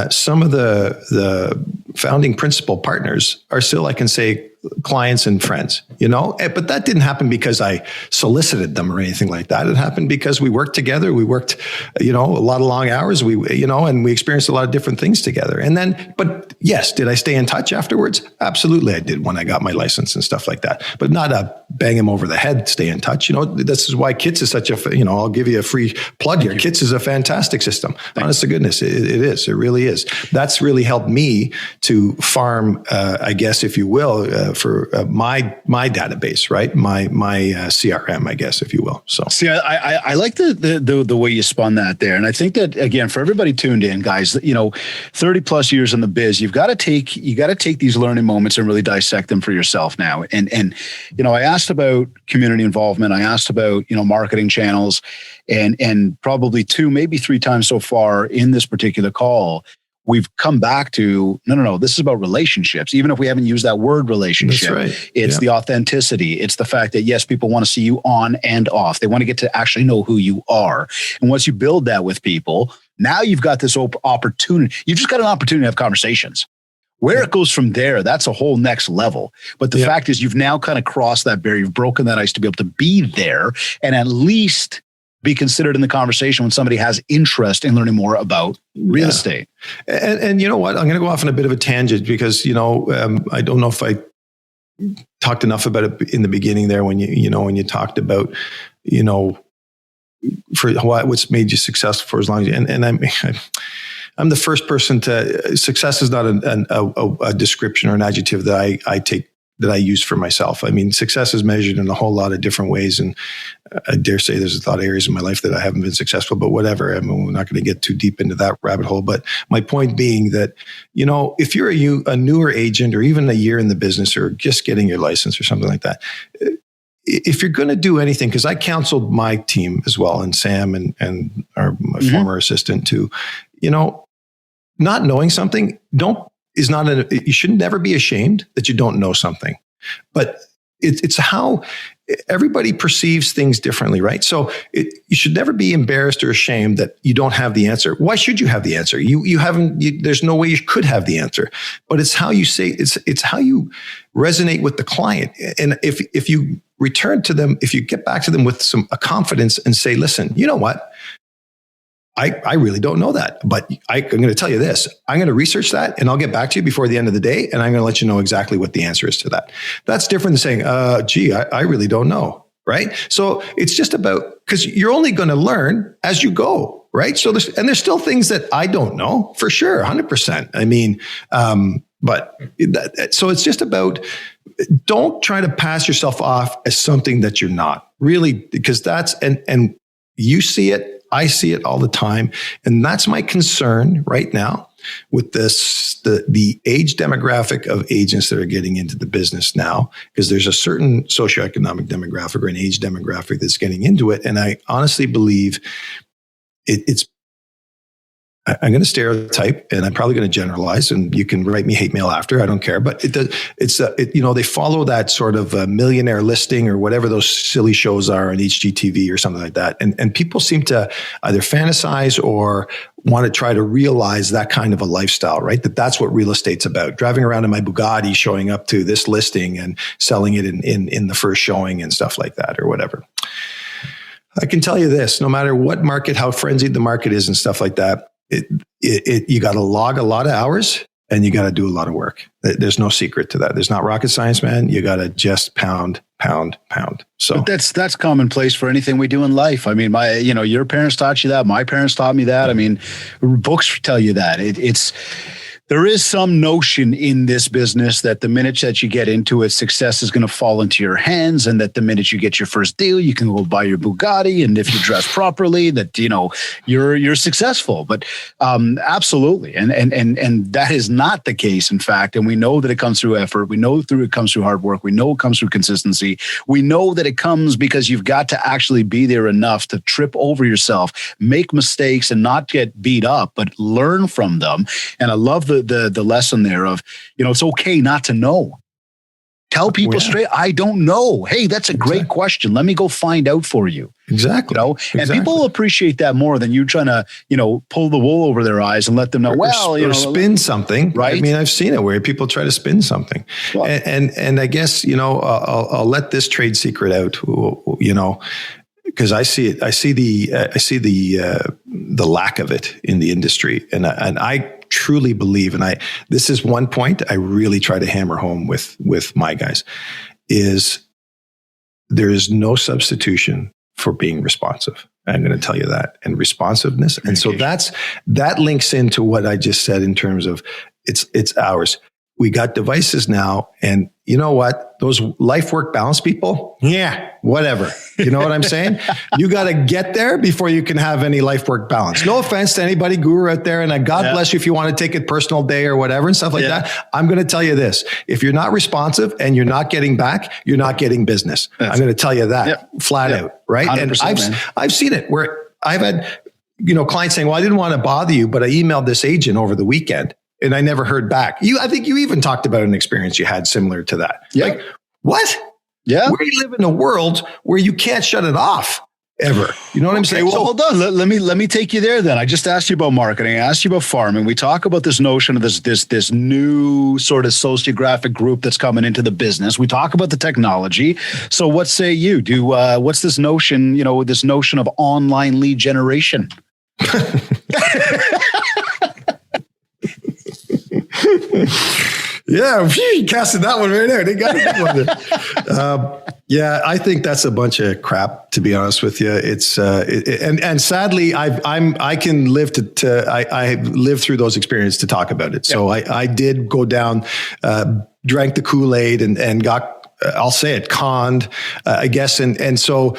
some of the founding principal partners are still, I can say, clients and friends, but that didn't happen because I solicited them or anything like that. It happened because we worked together. We worked, a lot of long hours. And we experienced a lot of different things together. And then, but yes, did I stay in touch afterwards? Absolutely. I did when I got my license and stuff like that, but not a bang him over the head, stay in touch. This is why KITS is such I'll give you a free plug here. KITS is a fantastic system. Honest to goodness. It is. It really is. That's really helped me to farm, I guess, if you will, for my database, right? My CRM, I guess, if you will. So, see, I like the way you spun that there, and I think that again, for everybody tuned in, guys, 30 plus years in the biz, you got to take these learning moments and really dissect them for yourself now. And I asked about community involvement, I asked about marketing channels, and probably 2, maybe 3 times so far in this particular call, we've come back to, no, this is about relationships. Even if we haven't used that word relationship, that's right. It's the authenticity. It's the fact that, yes, people want to see you on and off. They want to get to actually know who you are. And once you build that with people, now you've got this opportunity. You've just got an opportunity to have conversations. Where it goes from there, that's a whole next level. But the fact is, you've now kind of crossed that barrier. You've broken that ice to be able to be there and at least be considered in the conversation when somebody has interest in learning more about real estate. And you know what? I'm going to go off on a bit of a tangent because, I don't know if I talked enough about it in the beginning there when when you talked about, for what's made you successful for as long as I'm the first person to, success is not a description or an adjective that I take that I use for myself. I mean, success is measured in a whole lot of different ways. And I dare say there's a lot of areas in my life that I haven't been successful, but whatever. I mean, we're not going to get too deep into that rabbit hole. But my point being that, if you're a newer agent or even a year in the business or just getting your license or something like that, if you're going to do anything, because I counseled my team as well, and Sam and my former assistant too, not knowing something you should never be ashamed that you don't know something, but it's how everybody perceives things differently, right? So you should never be embarrassed or ashamed that you don't have the answer. Why should you have the answer? You haven't. There's no way you could have the answer. But it's how you say it's how you resonate with the client. And if you return to them, if you get back to them with a confidence and say, listen, you know what? I really don't know that, but I'm going to tell you this. I'm going to research that and I'll get back to you before the end of the day. And I'm going to let you know exactly what the answer is to that. That's different than saying, gee, I really don't know. Right. So it's just about, because you're only going to learn as you go. Right. So there's still things that I don't know for sure. 100%. I mean, so it's just about, don't try to pass yourself off as something that you're not really, because and you see it. I see it all the time. And that's my concern right now with the age demographic of agents that are getting into the business now, because there's a certain socioeconomic demographic or an age demographic that's getting into it. And I honestly believe it's I'm going to stereotype and I'm probably going to generalize, and you can write me hate mail after. I don't care, but they follow that sort of millionaire listing or whatever those silly shows are on HGTV or something like that. And people seem to either fantasize or want to try to realize that kind of a lifestyle, right? That's what real estate's about. Driving around in my Bugatti, showing up to this listing and selling it in the first showing and stuff like that or whatever. I can tell you this, no matter what market, how frenzied the market is and stuff like that, you got to log a lot of hours and you got to do a lot of work. There's no secret to that. There's not rocket science, man. You got to just pound. So but that's commonplace for anything we do in life. I mean, your parents taught you that. My parents taught me that. I mean, books tell you that. There is some notion in this business that the minute that you get into it, success is going to fall into your hands, and that the minute you get your first deal, you can go buy your Bugatti, and if you dress properly, that you're successful. But absolutely, and that is not the case. In fact, and we know that it comes through effort. We know it comes through hard work. We know it comes through consistency. We know that it comes because you've got to actually be there enough to trip over yourself, make mistakes, and not get beat up, but learn from them. And I love the lesson there of, it's okay not to know. Tell people straight, I don't know. Hey, that's a great question. Let me go find out for you. Exactly. And people will appreciate that more than you trying to, pull the wool over their eyes and let them know, or spin something. Right. I mean, I've seen it where people try to spin something. Well, and I guess, I'll let this trade secret out, because I see it. I see the lack of it in the industry, and I truly believe, and this is one point I really try to hammer home with my guys, is there is no substitution for being responsive. I'm going to tell you that, and responsiveness. And so that links into what I just said in terms of it's ours. We got devices now, and you know what? Those life-work balance people, whatever. You know what I'm saying? You got to get there before you can have any life-work balance. No offense to anybody guru out there, and God bless you if you want to take it personal day or whatever and stuff like that. I'm going to tell you this. If you're not responsive and you're not getting back, you're not getting business. I'm going to tell you that flat out, right? And I've seen it where I've had clients saying, well, I didn't want to bother you, but I emailed this agent over the weekend and I never heard back. I think you even talked about an experience you had similar to that. Yeah. Like, what? Yeah. Where do you live in a world where you can't shut it off ever? You know what I'm saying? Well, hold on. Let me take you there then. I just asked you about marketing. I asked you about farming. We talk about this notion of this new sort of sociographic group that's coming into the business. We talk about the technology. So what say you? What's this notion, this notion of online lead generation? Yeah, you casted that one right there. They got it. Yeah, I think that's a bunch of crap. To be honest with you, it's and sadly, I can live I lived through those experiences to talk about it. So I did go down drank the Kool-Aid and got, I'll say it, conned, I guess. And so,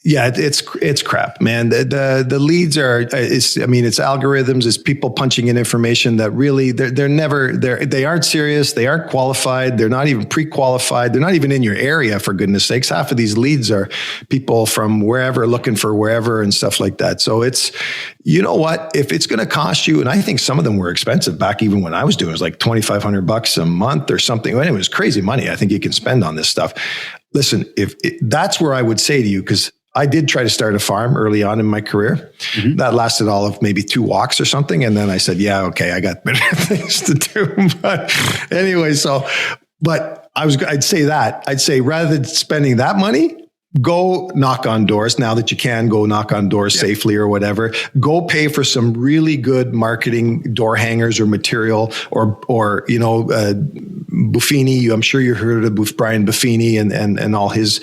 yeah, it's crap, man. The leads are, it's algorithms, it's people punching in information that really they aren't serious. They aren't qualified. They're not even pre-qualified. They're not even in your area, for goodness sakes. Half of these leads are people from wherever looking for wherever and stuff like that. So it's, you know what, if it's going to cost you, and I think some of them were expensive back even when I was doing it was like $2,500 a month or something. Anyway, it was crazy money I think you can spend on this stuff. Listen, that's where I would say to you, because I did try to start a farm early on in my career. Mm-hmm. That lasted all of maybe 2 walks or something. And then I said, yeah, okay, I got better things to do. But anyway, I'd say rather than spending that money, go knock on doors now that you can go knock on doors safely or whatever. Go pay for some really good marketing door hangers or material or Buffini. I'm sure you heard of Brian Buffini and all his,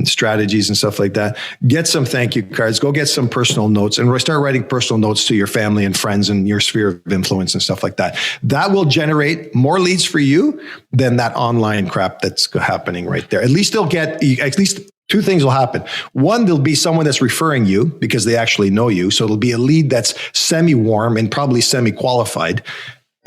strategies and stuff like that. Get some thank you cards, go get some personal notes and start writing personal notes to your family and friends and your sphere of influence and stuff like that. That will generate more leads for you than that online crap that's happening right there. At least at least 2 things will happen. One, there'll be someone that's referring you because they actually know you. So it'll be a lead that's semi-warm and probably semi-qualified.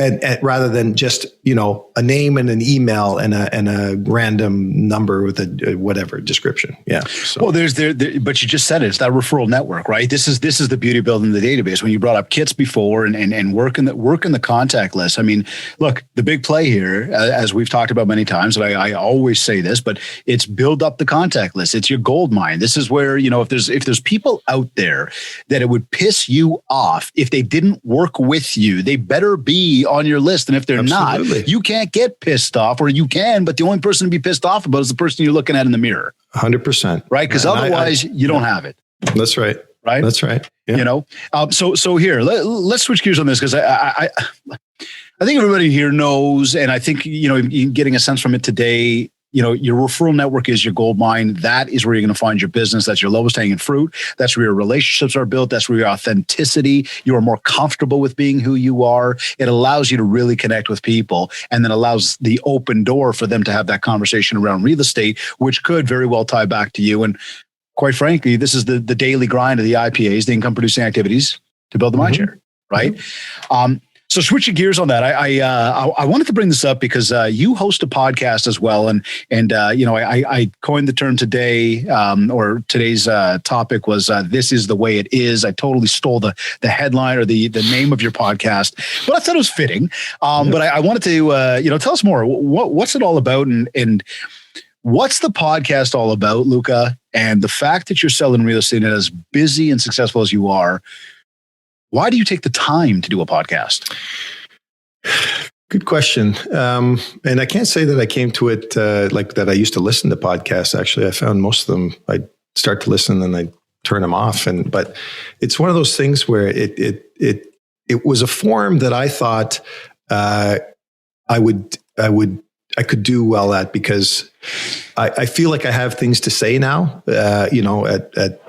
And rather than just, a name and an email and a random number with a whatever description. Yeah. So. Well, but you just said it. It's that referral network, right? This is the beauty of building the database. When you brought up kits before and working the contact list. I mean, look, the big play here, as we've talked about many times, and I always say this, but it's build up the contact list. It's your gold mine. This is where, if there's people out there that it would piss you off if they didn't work with you, they better be on your list. And if they're Absolutely. not, you can't get pissed off, or you can, but the only person to be pissed off about is the person you're looking at in the mirror. 100%. Right? Because otherwise you don't have it. That's right. Right? That's right. Yeah. So here, let's switch gears on this, because I think everybody here knows, and I think, getting a sense from it today, your referral network is your gold mine. That is where you're going to find your business. That's your lowest hanging fruit. That's where your relationships are built. That's where your authenticity. You are more comfortable with being who you are. It allows you to really connect with people, and then allows the open door for them to have that conversation around real estate, which could very well tie back to you. And quite frankly, this is the daily grind of the IPAs, the income producing activities, to build the mind share, right? Mm-hmm. So switching gears on that, I wanted to bring this up because you host a podcast as well, and I coined the term today, or today's topic was "This is the way it is." I totally stole the headline or the name of your podcast, but I thought it was fitting. But I wanted to tell us more. What's it all about, and what's the podcast all about, Luca? And the fact that you're selling real estate and as busy and successful as you are, why do you take the time to do a podcast? Good question. And I can't say that I came to it like that. I used to listen to podcasts. Actually, I found most of them, I'd start to listen and I'd turn them off. But it's one of those things where it was a form that I thought I could do well at, because I feel like I have things to say now, at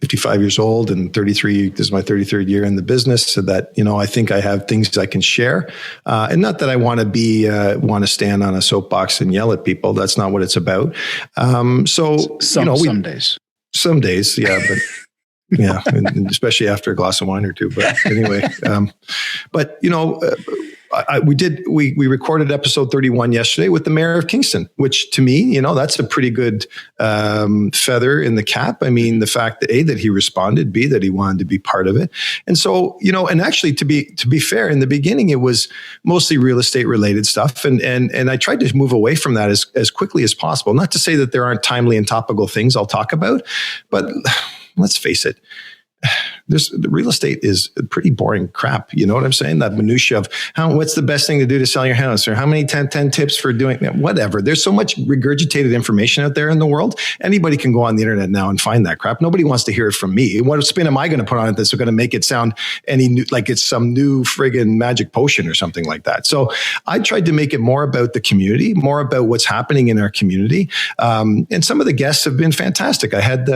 55 years old and 33, this is my 33rd year in the business. So that, I think I have things I can share. And not that I want to stand on a soapbox and yell at people. That's not what it's about. Some days. Yeah. But yeah, and especially after a glass of wine or two. But anyway, we recorded episode 31 yesterday with the mayor of Kingston, which to me, that's a pretty good feather in the cap. I mean, the fact that that he responded, B, that he wanted to be part of it. And so, and actually to be fair, in the beginning, it was mostly real estate related stuff. And I tried to move away from that as quickly as possible. Not to say that there aren't timely and topical things I'll talk about, but let's face it. The real estate is pretty boring crap. You know what I'm saying? That minutia of what's the best thing to do to sell your house, or how many 10 tips for doing whatever. There's so much regurgitated information out there in the world. Anybody can go on the internet now and find that crap. Nobody wants to hear it from me. What spin am I going to put on it that's going to make it sound like it's some new friggin' magic potion or something like that? So I tried to make it more about the community, more about what's happening in our community. And some of the guests have been fantastic. I had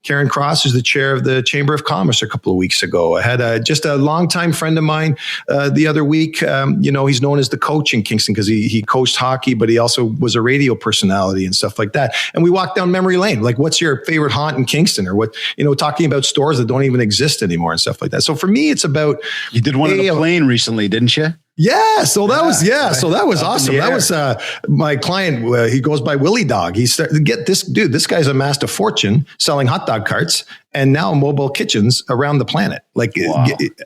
Karen Cross, who's the chair of the Chamber of Commerce couple of weeks ago. I had just a longtime friend of mine the other week. He's known as the coach in Kingston because he coached hockey, but he also was a radio personality and stuff like that. And we walked down memory lane. Like, what's your favorite haunt in Kingston? Or what, talking about stores that don't even exist anymore and stuff like that. So for me, it's about... You did one on a plane recently, didn't you? Yeah. So that was awesome. That was my client. He goes by Willie Dog. He started to get this dude. This guy's amassed a fortune selling hot dog carts and now mobile kitchens around the planet, like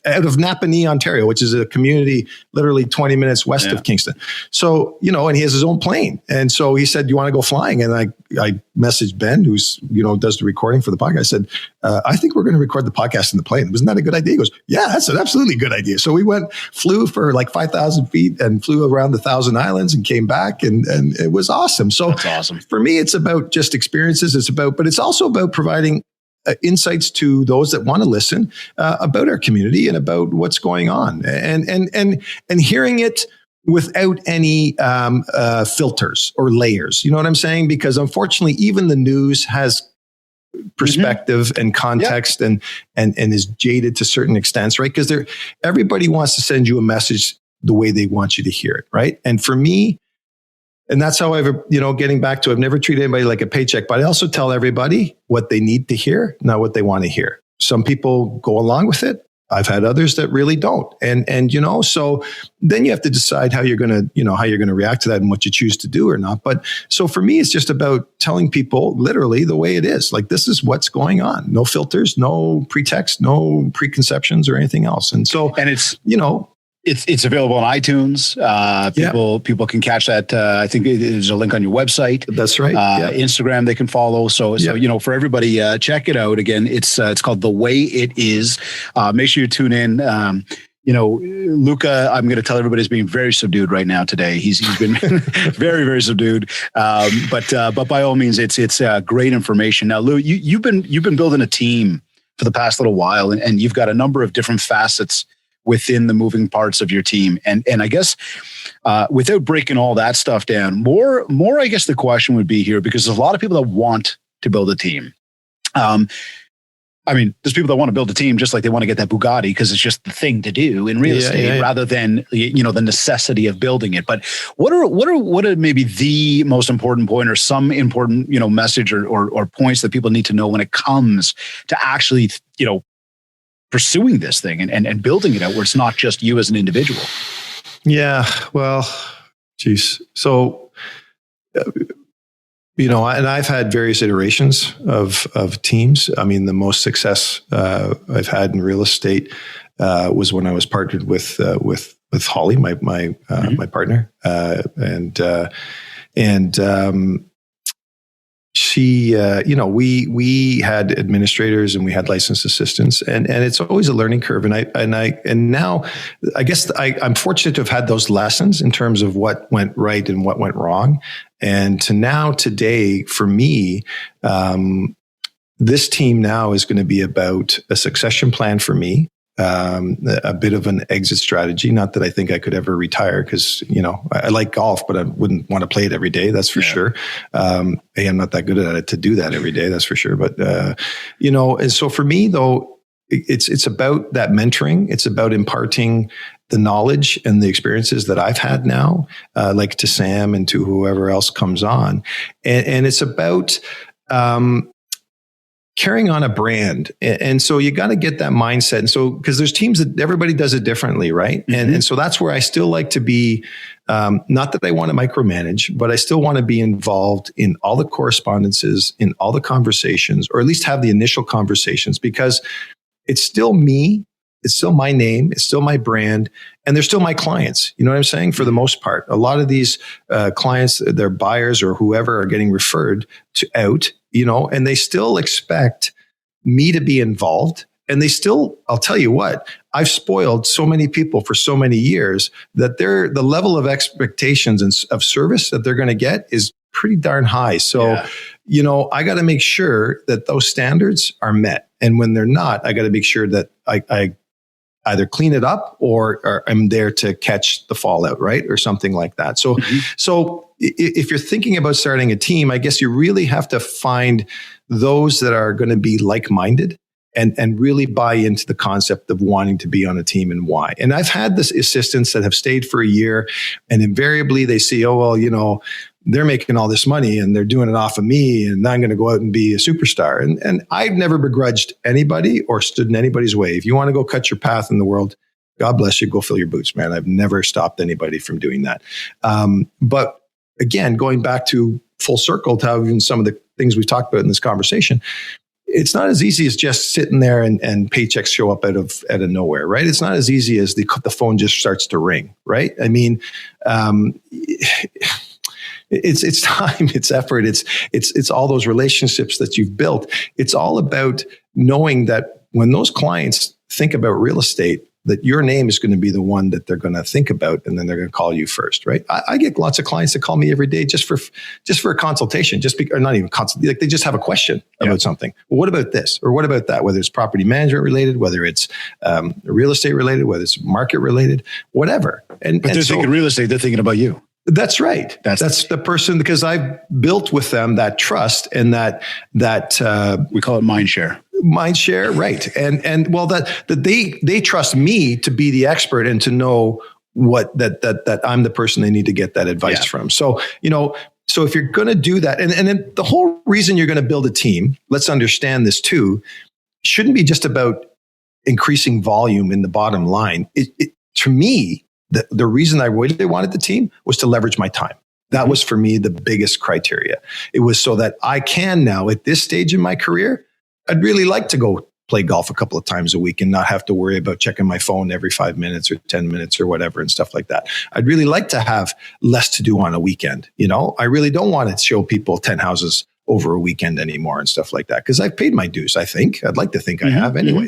out of Napanee, Ontario, which is a community literally 20 minutes west of Kingston. So, and he has his own plane. And so he said, "Do you want to go flying?" And I messaged Ben, who's, does the recording for the podcast. I said, "I think we're going to record the podcast in the plane. Wasn't that a good idea?" He goes, "Yeah, that's an absolutely good idea." So we flew for like 5,000 feet and flew around the 1,000 islands and came back, and it was awesome. So that's awesome. For me, it's about just experiences. But it's also about providing insights to those that want to listen about our community and about what's going on, and hearing it without any filters or layers. You know what I'm saying? Because unfortunately, even the news has perspective and context and is jaded to certain extents, right? Because everybody wants to send you a message the way they want you to hear it, right? And for me, and that's how getting back to, I've never treated anybody like a paycheck, but I also tell everybody what they need to hear, not what they want to hear. Some people go along with it. I've had others that really don't. And so then you have to decide how you're going to react to that and what you choose to do or not. But so for me, it's just about telling people literally the way it is. Like, this is what's going on. No filters, no pretext, no preconceptions or anything else. And so, and it's, It's available on iTunes. People can catch that. I think there's a link on your website. That's right. Instagram they can follow. So for everybody, check it out. Again, it's called The Way It Is. Make sure you tune in. Luca, I'm going to tell everybody, is being very subdued right now today. He's been very, very subdued. But by all means, it's great information. Now, Lou, you've been building a team for the past little while, and you've got a number of different facets within the moving parts of your team. And I guess without breaking all that stuff down, more, I guess the question would be here, because there's a lot of people that want to build a team. There's people that want to build a team just like they want to get that Bugatti because it's just the thing to do in real estate rather than, the necessity of building it. But what are maybe the most important point or some important, message or points that people need to know when it comes to actually, pursuing this thing and building it out where it's not just you as an individual? Yeah, well, geez. So, and I've had various iterations of teams. I mean, the most success I've had in real estate was when I was partnered with Holly, my partner, she, we had administrators and we had licensed assistants, and it's always a learning curve. And now I guess I'm fortunate to have had those lessons in terms of what went right and what went wrong. And today for me, this team now is going to be about a succession plan for me. A bit of an exit strategy. Not that I think I could ever retire because, I like golf, but I wouldn't want to play it every day. That's for sure. I'm not that good at it to do that every day. That's for sure. But, and so for me though, it's about that mentoring. It's about imparting the knowledge and the experiences that I've had now, like to Sam and to whoever else comes on. And it's about, carrying on a brand. And so you got to get that mindset. And so, because there's teams that everybody does it differently, right? Mm-hmm. And so that's where I still like to be, not that I want to micromanage, but I still want to be involved in all the correspondences, in all the conversations, or at least have the initial conversations, because it's still me. It's still my name. It's still my brand. And they're still my clients. You know what I'm saying? For the most part, a lot of these clients, their buyers or whoever are getting referred out, and they still expect me to be involved. And they still, I'll tell you what, I've spoiled so many people for so many years that the level of expectations and of service that they're going to get is pretty darn high. So, I got to make sure that those standards are met. And when they're not, I got to make sure that I either clean it up or I'm there to catch the fallout, right? Or something like that. So, so if you're thinking about starting a team, I guess you really have to find those that are going to be like-minded and really buy into the concept of wanting to be on a team and why. And I've had this assistants that have stayed for a year, and invariably they see, oh, well, you know, they're making all this money and they're doing it off of me, and I'm going to go out and be a superstar. And I've never begrudged anybody or stood in anybody's way. If you want to go cut your path in the world, God bless you, go fill your boots, man. I've never stopped anybody from doing that. But again, going back to full circle to how even some of the things we've talked about in this conversation, it's not as easy as just sitting there and paychecks show up out of nowhere, right? It's not as easy as the phone just starts to ring, right? I mean, it's time, it's effort, it's all those relationships that you've built. It's all about knowing that when those clients think about real estate, that your name is going to be the one that they're going to think about, and then they're going to call you first, right? I get lots of clients that call me every day just for a consultation, or not even consult, like they just have a question about something. Well, what about this, or what about that? Whether it's property management related, whether it's real estate related, whether it's market related, whatever. But they're thinking real estate. They're thinking about you. That's right. That's the person, because I've built with them that trust and that we call it mind share. Mind share, right? And well, that they trust me to be the expert and to know what that I'm the person they need to get that advice from. So so if you're going to do that, and then the whole reason you're going to build a team, let's understand this too, shouldn't be just about increasing volume in the bottom line. To me, the reason I really wanted the team was to leverage my time. That was for me the biggest criteria. It was so that I can now, at this stage in my career, I'd really like to go play golf a couple of times a week and not have to worry about checking my phone every 5 minutes or 10 minutes or whatever and stuff like that. I'd really like to have less to do on a weekend. I really don't want to show people 10 houses over a weekend anymore and stuff like that, because I've paid my dues, I think. I'd like to think I have anyway.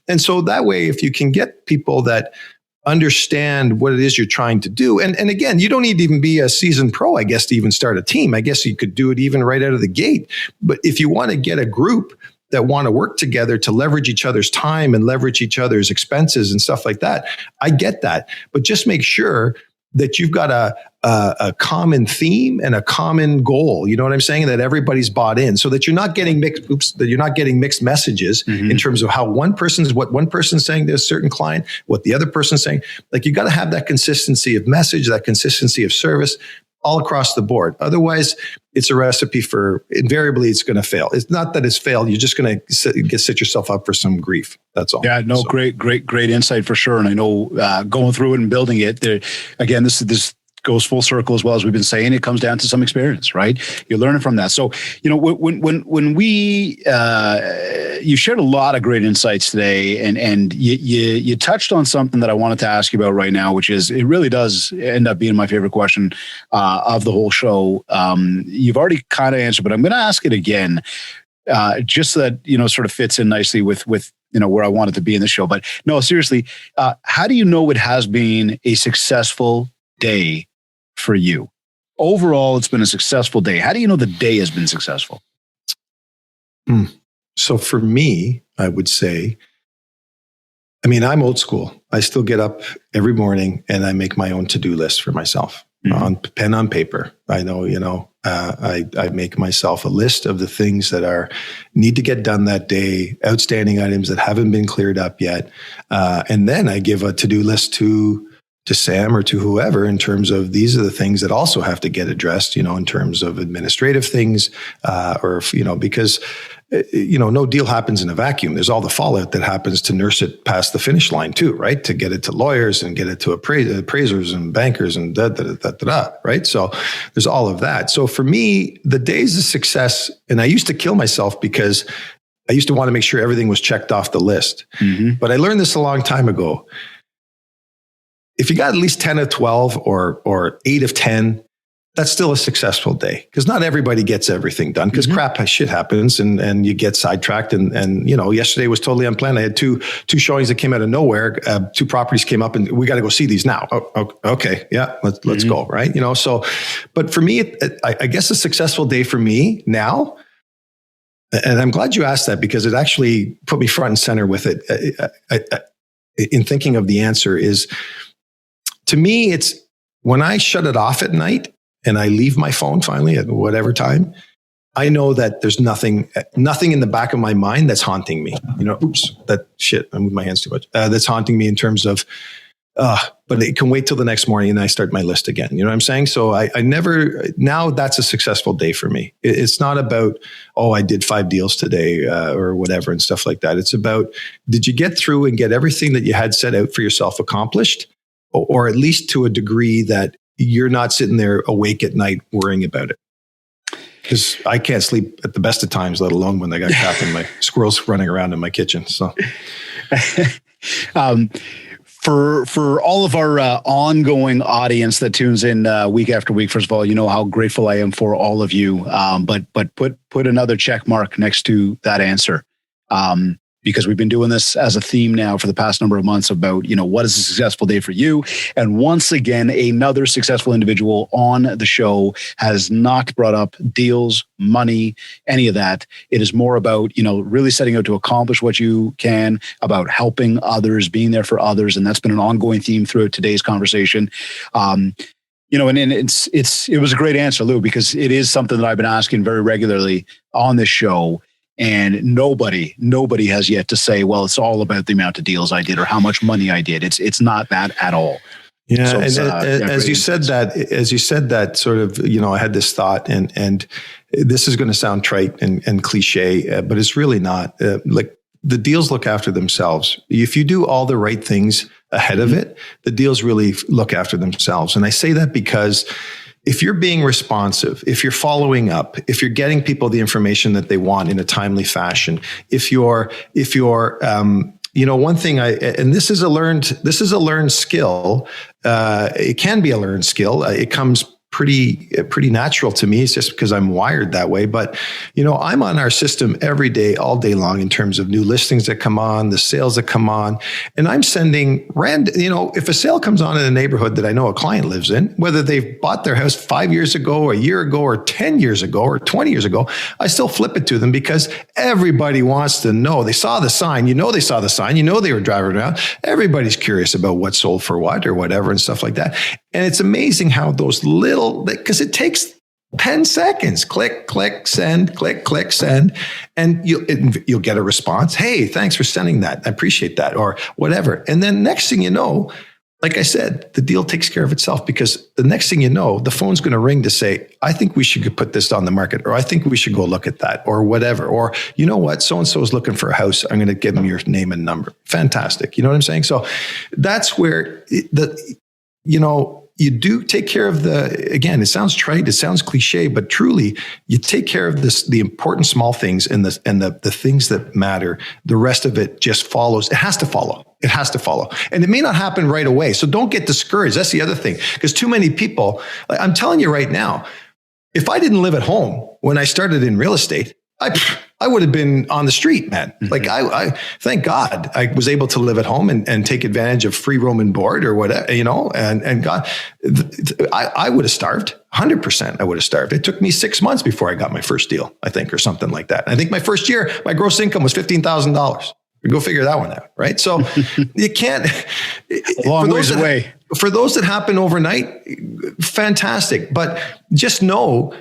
And so that way, if you can get people that understand what it is you're trying to do. And again, you don't need to even be a seasoned pro, I guess, to even start a team. I guess you could do it even right out of the gate. But if you want to get a group that want to work together to leverage each other's time and leverage each other's expenses and stuff like that, I get that. But just make sure that you've got a common theme and a common goal. You know what I'm saying? That everybody's bought in, so that you're not getting mixed messages in terms of how what one person's saying to a certain client, what the other person's saying. Like, you got to have that consistency of message, that consistency of service all across the board. Otherwise, it's a recipe for, invariably, it's going to fail. It's not that it's failed. You're just going to set yourself up for some grief. That's all. Yeah, no, great insight for sure. And I know going through it and building it, again, this goes full circle as well. As we've been saying, it comes down to some experience, right? You're learning from that. So, when we, you shared a lot of great insights today, and you touched on something that I wanted to ask you about right now, which is, it really does end up being my favorite question of the whole show. You've already kind of answered, but I'm going to ask it again, just so that, sort of fits in nicely with where I wanted to be in the show. But no, seriously, how do you know it has been a successful day for you? Overall, it's been a successful day. How do you know the day has been successful? So for me, I would say, I'm old school. I still get up every morning and I make my own to-do list for myself on pen on paper. I know, I make myself a list of the things that need to get done that day, outstanding items that haven't been cleared up yet. And then I give a to-do list to Sam or to whoever in terms of, these are the things that also have to get addressed, in terms of administrative things, because, no deal happens in a vacuum. There's all the fallout that happens to nurse it past the finish line too, right? To get it to lawyers and get it to appraisers and bankers and right? So there's all of that. So for me, the days of success, and I used to kill myself because I used to want to make sure everything was checked off the list. But I learned this a long time ago. If you got at least 10 of 12 or 8 of 10, that's still a successful day, because not everybody gets everything done, because shit happens and you get sidetracked. And yesterday was totally unplanned. I had two showings that came out of nowhere. 2 properties came up and we got to go see these now. Oh, okay. Yeah. Let's go. Right. So, but for me, I guess a successful day for me now, and I'm glad you asked that, because it actually put me front and center with it. In thinking of the answer is, to me, it's when I shut it off at night and I leave my phone finally at whatever time, I know that there's nothing in the back of my mind that's haunting me. I moved my hands too much. That's haunting me in terms of, but it can wait till the next morning and I start my list again. You know what I'm saying? So I never, now that's a successful day for me. It's not about, I did 5 deals today or whatever and stuff like that. It's about, did you get through and get everything that you had set out for yourself accomplished? Or at least to a degree that you're not sitting there awake at night worrying about it. Because I can't sleep at the best of times, let alone when I got crap in my squirrels running around in my kitchen. So, for all of our ongoing audience that tunes in week after week, first of all, you know how grateful I am for all of you. But put another check mark next to that answer. Because we've been doing this as a theme now for the past number of months about, what is a successful day for you? And once again, another successful individual on the show has not brought up deals, money, any of that. It is more about, really setting out to accomplish what you can, about helping others, being there for others. And that's been an ongoing theme throughout today's conversation. And it was a great answer, Lou, because it is something that I've been asking very regularly on this show. And nobody has yet to say, well, it's all about the amount of deals I did or how much money I did. It's not that at all. Yeah. So as you said that sort of, I had this thought and this is going to sound trite and cliche, but it's really not. Like the deals look after themselves. If you do all the right things ahead of it, the deals really look after themselves. And I say that because if you're being responsive, if you're following up, if you're getting people the information that they want in a timely fashion, if you're, one thing and this is a learned skill. It can be a learned skill. It comes pretty natural to me. It's just because I'm wired that way. But, I'm on our system every day, all day long in terms of new listings that come on, the sales that come on. And I'm sending if a sale comes on in a neighborhood that I know a client lives in, whether they've bought their house 5 years ago, a year ago, or 10 years ago, or 20 years ago, I still flip it to them because everybody wants to know. They saw the sign, they saw the sign, they were driving around. Everybody's curious about what sold for what or whatever and stuff like that. And it's amazing how those because it takes 10 seconds, click, send, and you'll get a response. Hey, thanks for sending that. I appreciate that, or whatever. And then next thing you know, like I said, the deal takes care of itself because the next thing you know, the phone's going to ring to say, I think we should put this on the market, or I think we should go look at that, or whatever. Or, you know what, so-and-so is looking for a house. I'm going to give them your name and number. Fantastic. You know what I'm saying? So that's where you do take care of again, it sounds trite, it sounds cliche, but truly you take care of the important small things and the things that matter. The rest of it just follows. It has to follow. And it may not happen right away. So don't get discouraged. That's the other thing. Because too many people, I'm telling you right now, if I didn't live at home when I started in real estate, I would have been on the street, man. Mm-hmm. Like I thank God I was able to live at home and take advantage of free room and board or whatever, and God, I would have starved. 100% I would have starved. It took me 6 months before I got my first deal, I think, or something like that. I think my first year, my gross income was $15,000. Go figure that one out, right? So you can't. A long ways away. For those that happen overnight, fantastic. But just know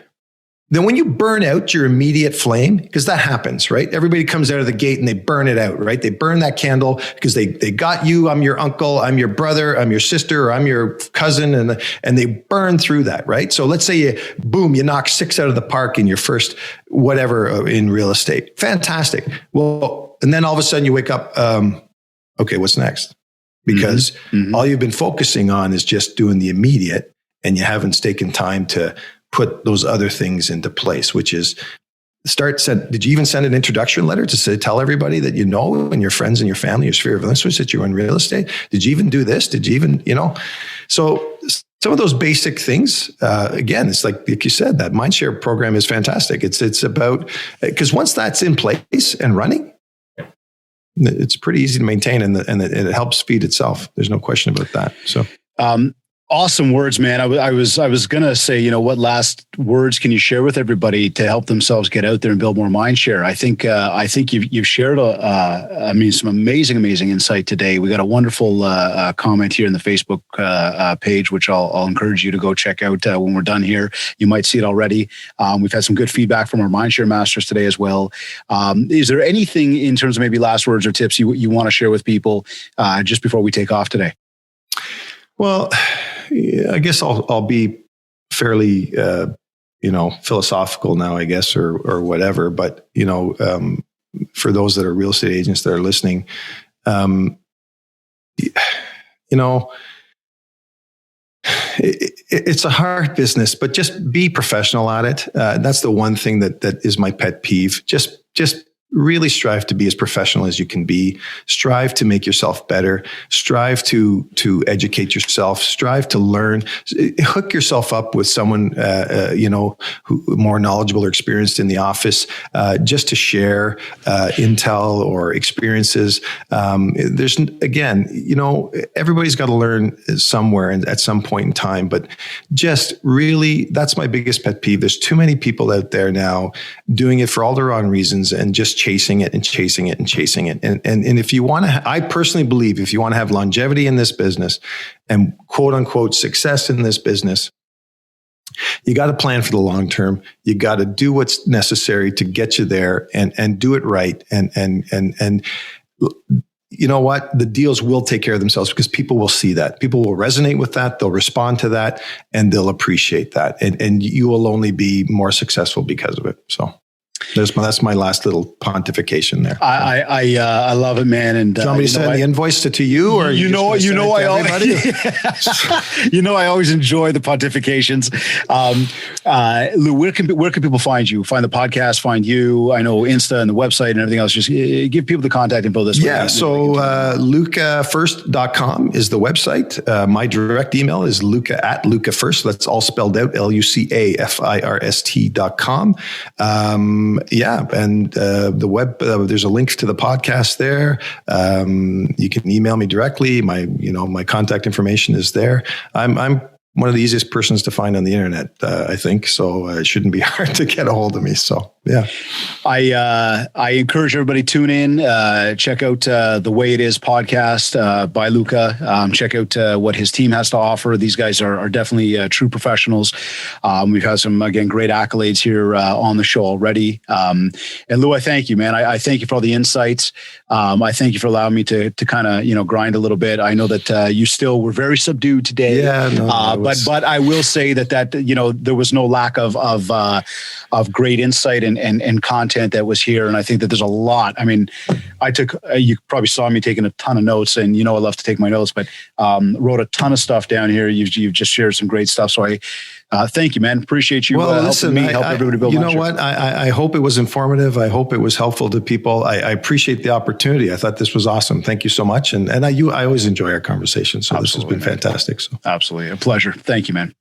then when you burn out your immediate flame, because that happens, right? Everybody comes out of the gate and they burn it out, right? They burn that candle because they got you. I'm your uncle. I'm your brother. I'm your sister. Or I'm your cousin. And they burn through that, right? So let's say you knock 6 out of the park in your first whatever in real estate. Fantastic. Well, and then all of a sudden you wake up, okay, what's next? Because all you've been focusing on is just doing the immediate and you haven't taken time to put those other things into place, which is did you even send an introduction letter to tell everybody that you know and your friends and your family, your sphere of influence that you're in real estate? Did you even do this? Did you even, So some of those basic things, again, it's like you said, that Mindshare program is fantastic. It's about, because once that's in place and running, it's pretty easy to maintain and it helps feed itself. There's no question about that. So, Awesome words, man. I was gonna say, what last words can you share with everybody to help themselves get out there and build more mind share? I think you've shared some amazing insight today. We got a wonderful comment here in the Facebook page, which I'll encourage you to go check out when we're done here. You might see it already. We've had some good feedback from our mind share masters today as well. Is there anything in terms of maybe last words or tips you want to share with people just before we take off today? Well, I guess I'll be fairly, philosophical now, I guess, or whatever. But, for those that are real estate agents that are listening, it's a hard business, but just be professional at it. That's the one thing that is my pet peeve. Just really strive to be as professional as you can be. Strive to make yourself better. Strive to educate yourself. Strive to learn. Hook yourself up with someone, who more knowledgeable or experienced in the office, just to share intel or experiences. There's again, everybody's got to learn somewhere and at some point in time. But just really, that's my biggest pet peeve. There's too many people out there now doing it for all the wrong reasons and just chasing it. And if you want to, I personally believe if you want to have longevity in this business and quote unquote success in this business, you got to plan for the long term. You got to do what's necessary to get you there and do it right. And you know what? The deals will take care of themselves because people will see that. People will resonate with that. They'll respond to that and they'll appreciate that. And you will only be more successful because of it. So that's my last little pontification there. I love it, man. And do you want me to send the invoice to you, or I always enjoy the pontifications. Lou, where can people find you? Find the podcast, find you. I know Insta and the website and everything else. Just give people the contact info this way. Yeah. So lucafirst.com is the website. My direct email is luca@lucafirst. That's all spelled out. LUCAFIRST.com. And the web, there's a link to the podcast there. You can email me directly. My contact information is there. I'm one of the easiest persons to find on the internet, I think. So it shouldn't be hard to get a hold of me. So, yeah. I encourage everybody to tune in, check out The Way It Is podcast by Luca. Check out what his team has to offer. These guys are definitely true professionals. We've had some, again, great accolades here on the show already. And Lou, I thank you, man. I thank you for all the insights. I thank you for allowing me to kind of, grind a little bit. I know that you still were very subdued today. Yeah, no, but I will say that there was no lack of great insight and content that was here. And I think that there's a lot. I mean, you probably saw me taking a ton of notes, and I love to take my notes, but wrote a ton of stuff down here. You've just shared some great stuff. So I thank you, man. Appreciate you helping me help everybody build. What? I hope it was informative. I hope it was helpful to people. I appreciate the opportunity. I thought this was awesome. Thank you so much. And I always enjoy our conversation. So Absolutely, this has been fantastic. So. Absolutely. A pleasure. Thank you, man.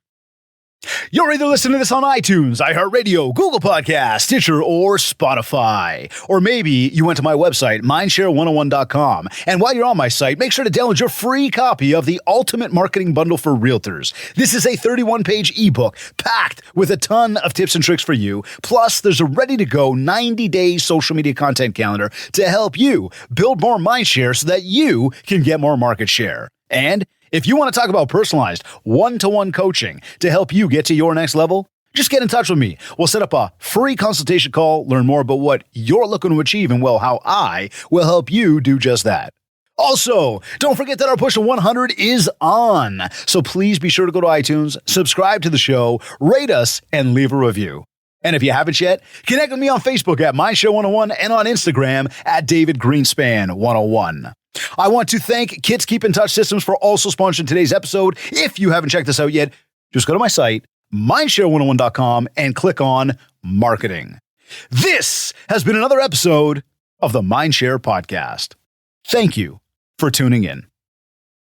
You're either listening to this on iTunes, iHeartRadio, Google Podcasts, Stitcher, or Spotify. Or maybe you went to my website, mindshare101.com. And while you're on my site, make sure to download your free copy of the Ultimate Marketing Bundle for Realtors. This is a 31-page ebook packed with a ton of tips and tricks for you. Plus, there's a ready-to-go 90-day social media content calendar to help you build more mindshare so that you can get more market share. And if you want to talk about personalized one-to-one coaching to help you get to your next level, just get in touch with me. We'll set up a free consultation call, learn more about what you're looking to achieve, and how I will help you do just that. Also, don't forget that our push to 100 is on. So please be sure to go to iTunes, subscribe to the show, rate us, and leave a review. And if you haven't yet, connect with me on Facebook at MindShare101 and on Instagram at DavidGreenspan101. I want to thank Kits Keep in Touch Systems for also sponsoring today's episode. If you haven't checked this out yet, just go to my site, mindshare101.com, and click on Marketing. This has been another episode of the Mindshare Podcast. Thank you for tuning in.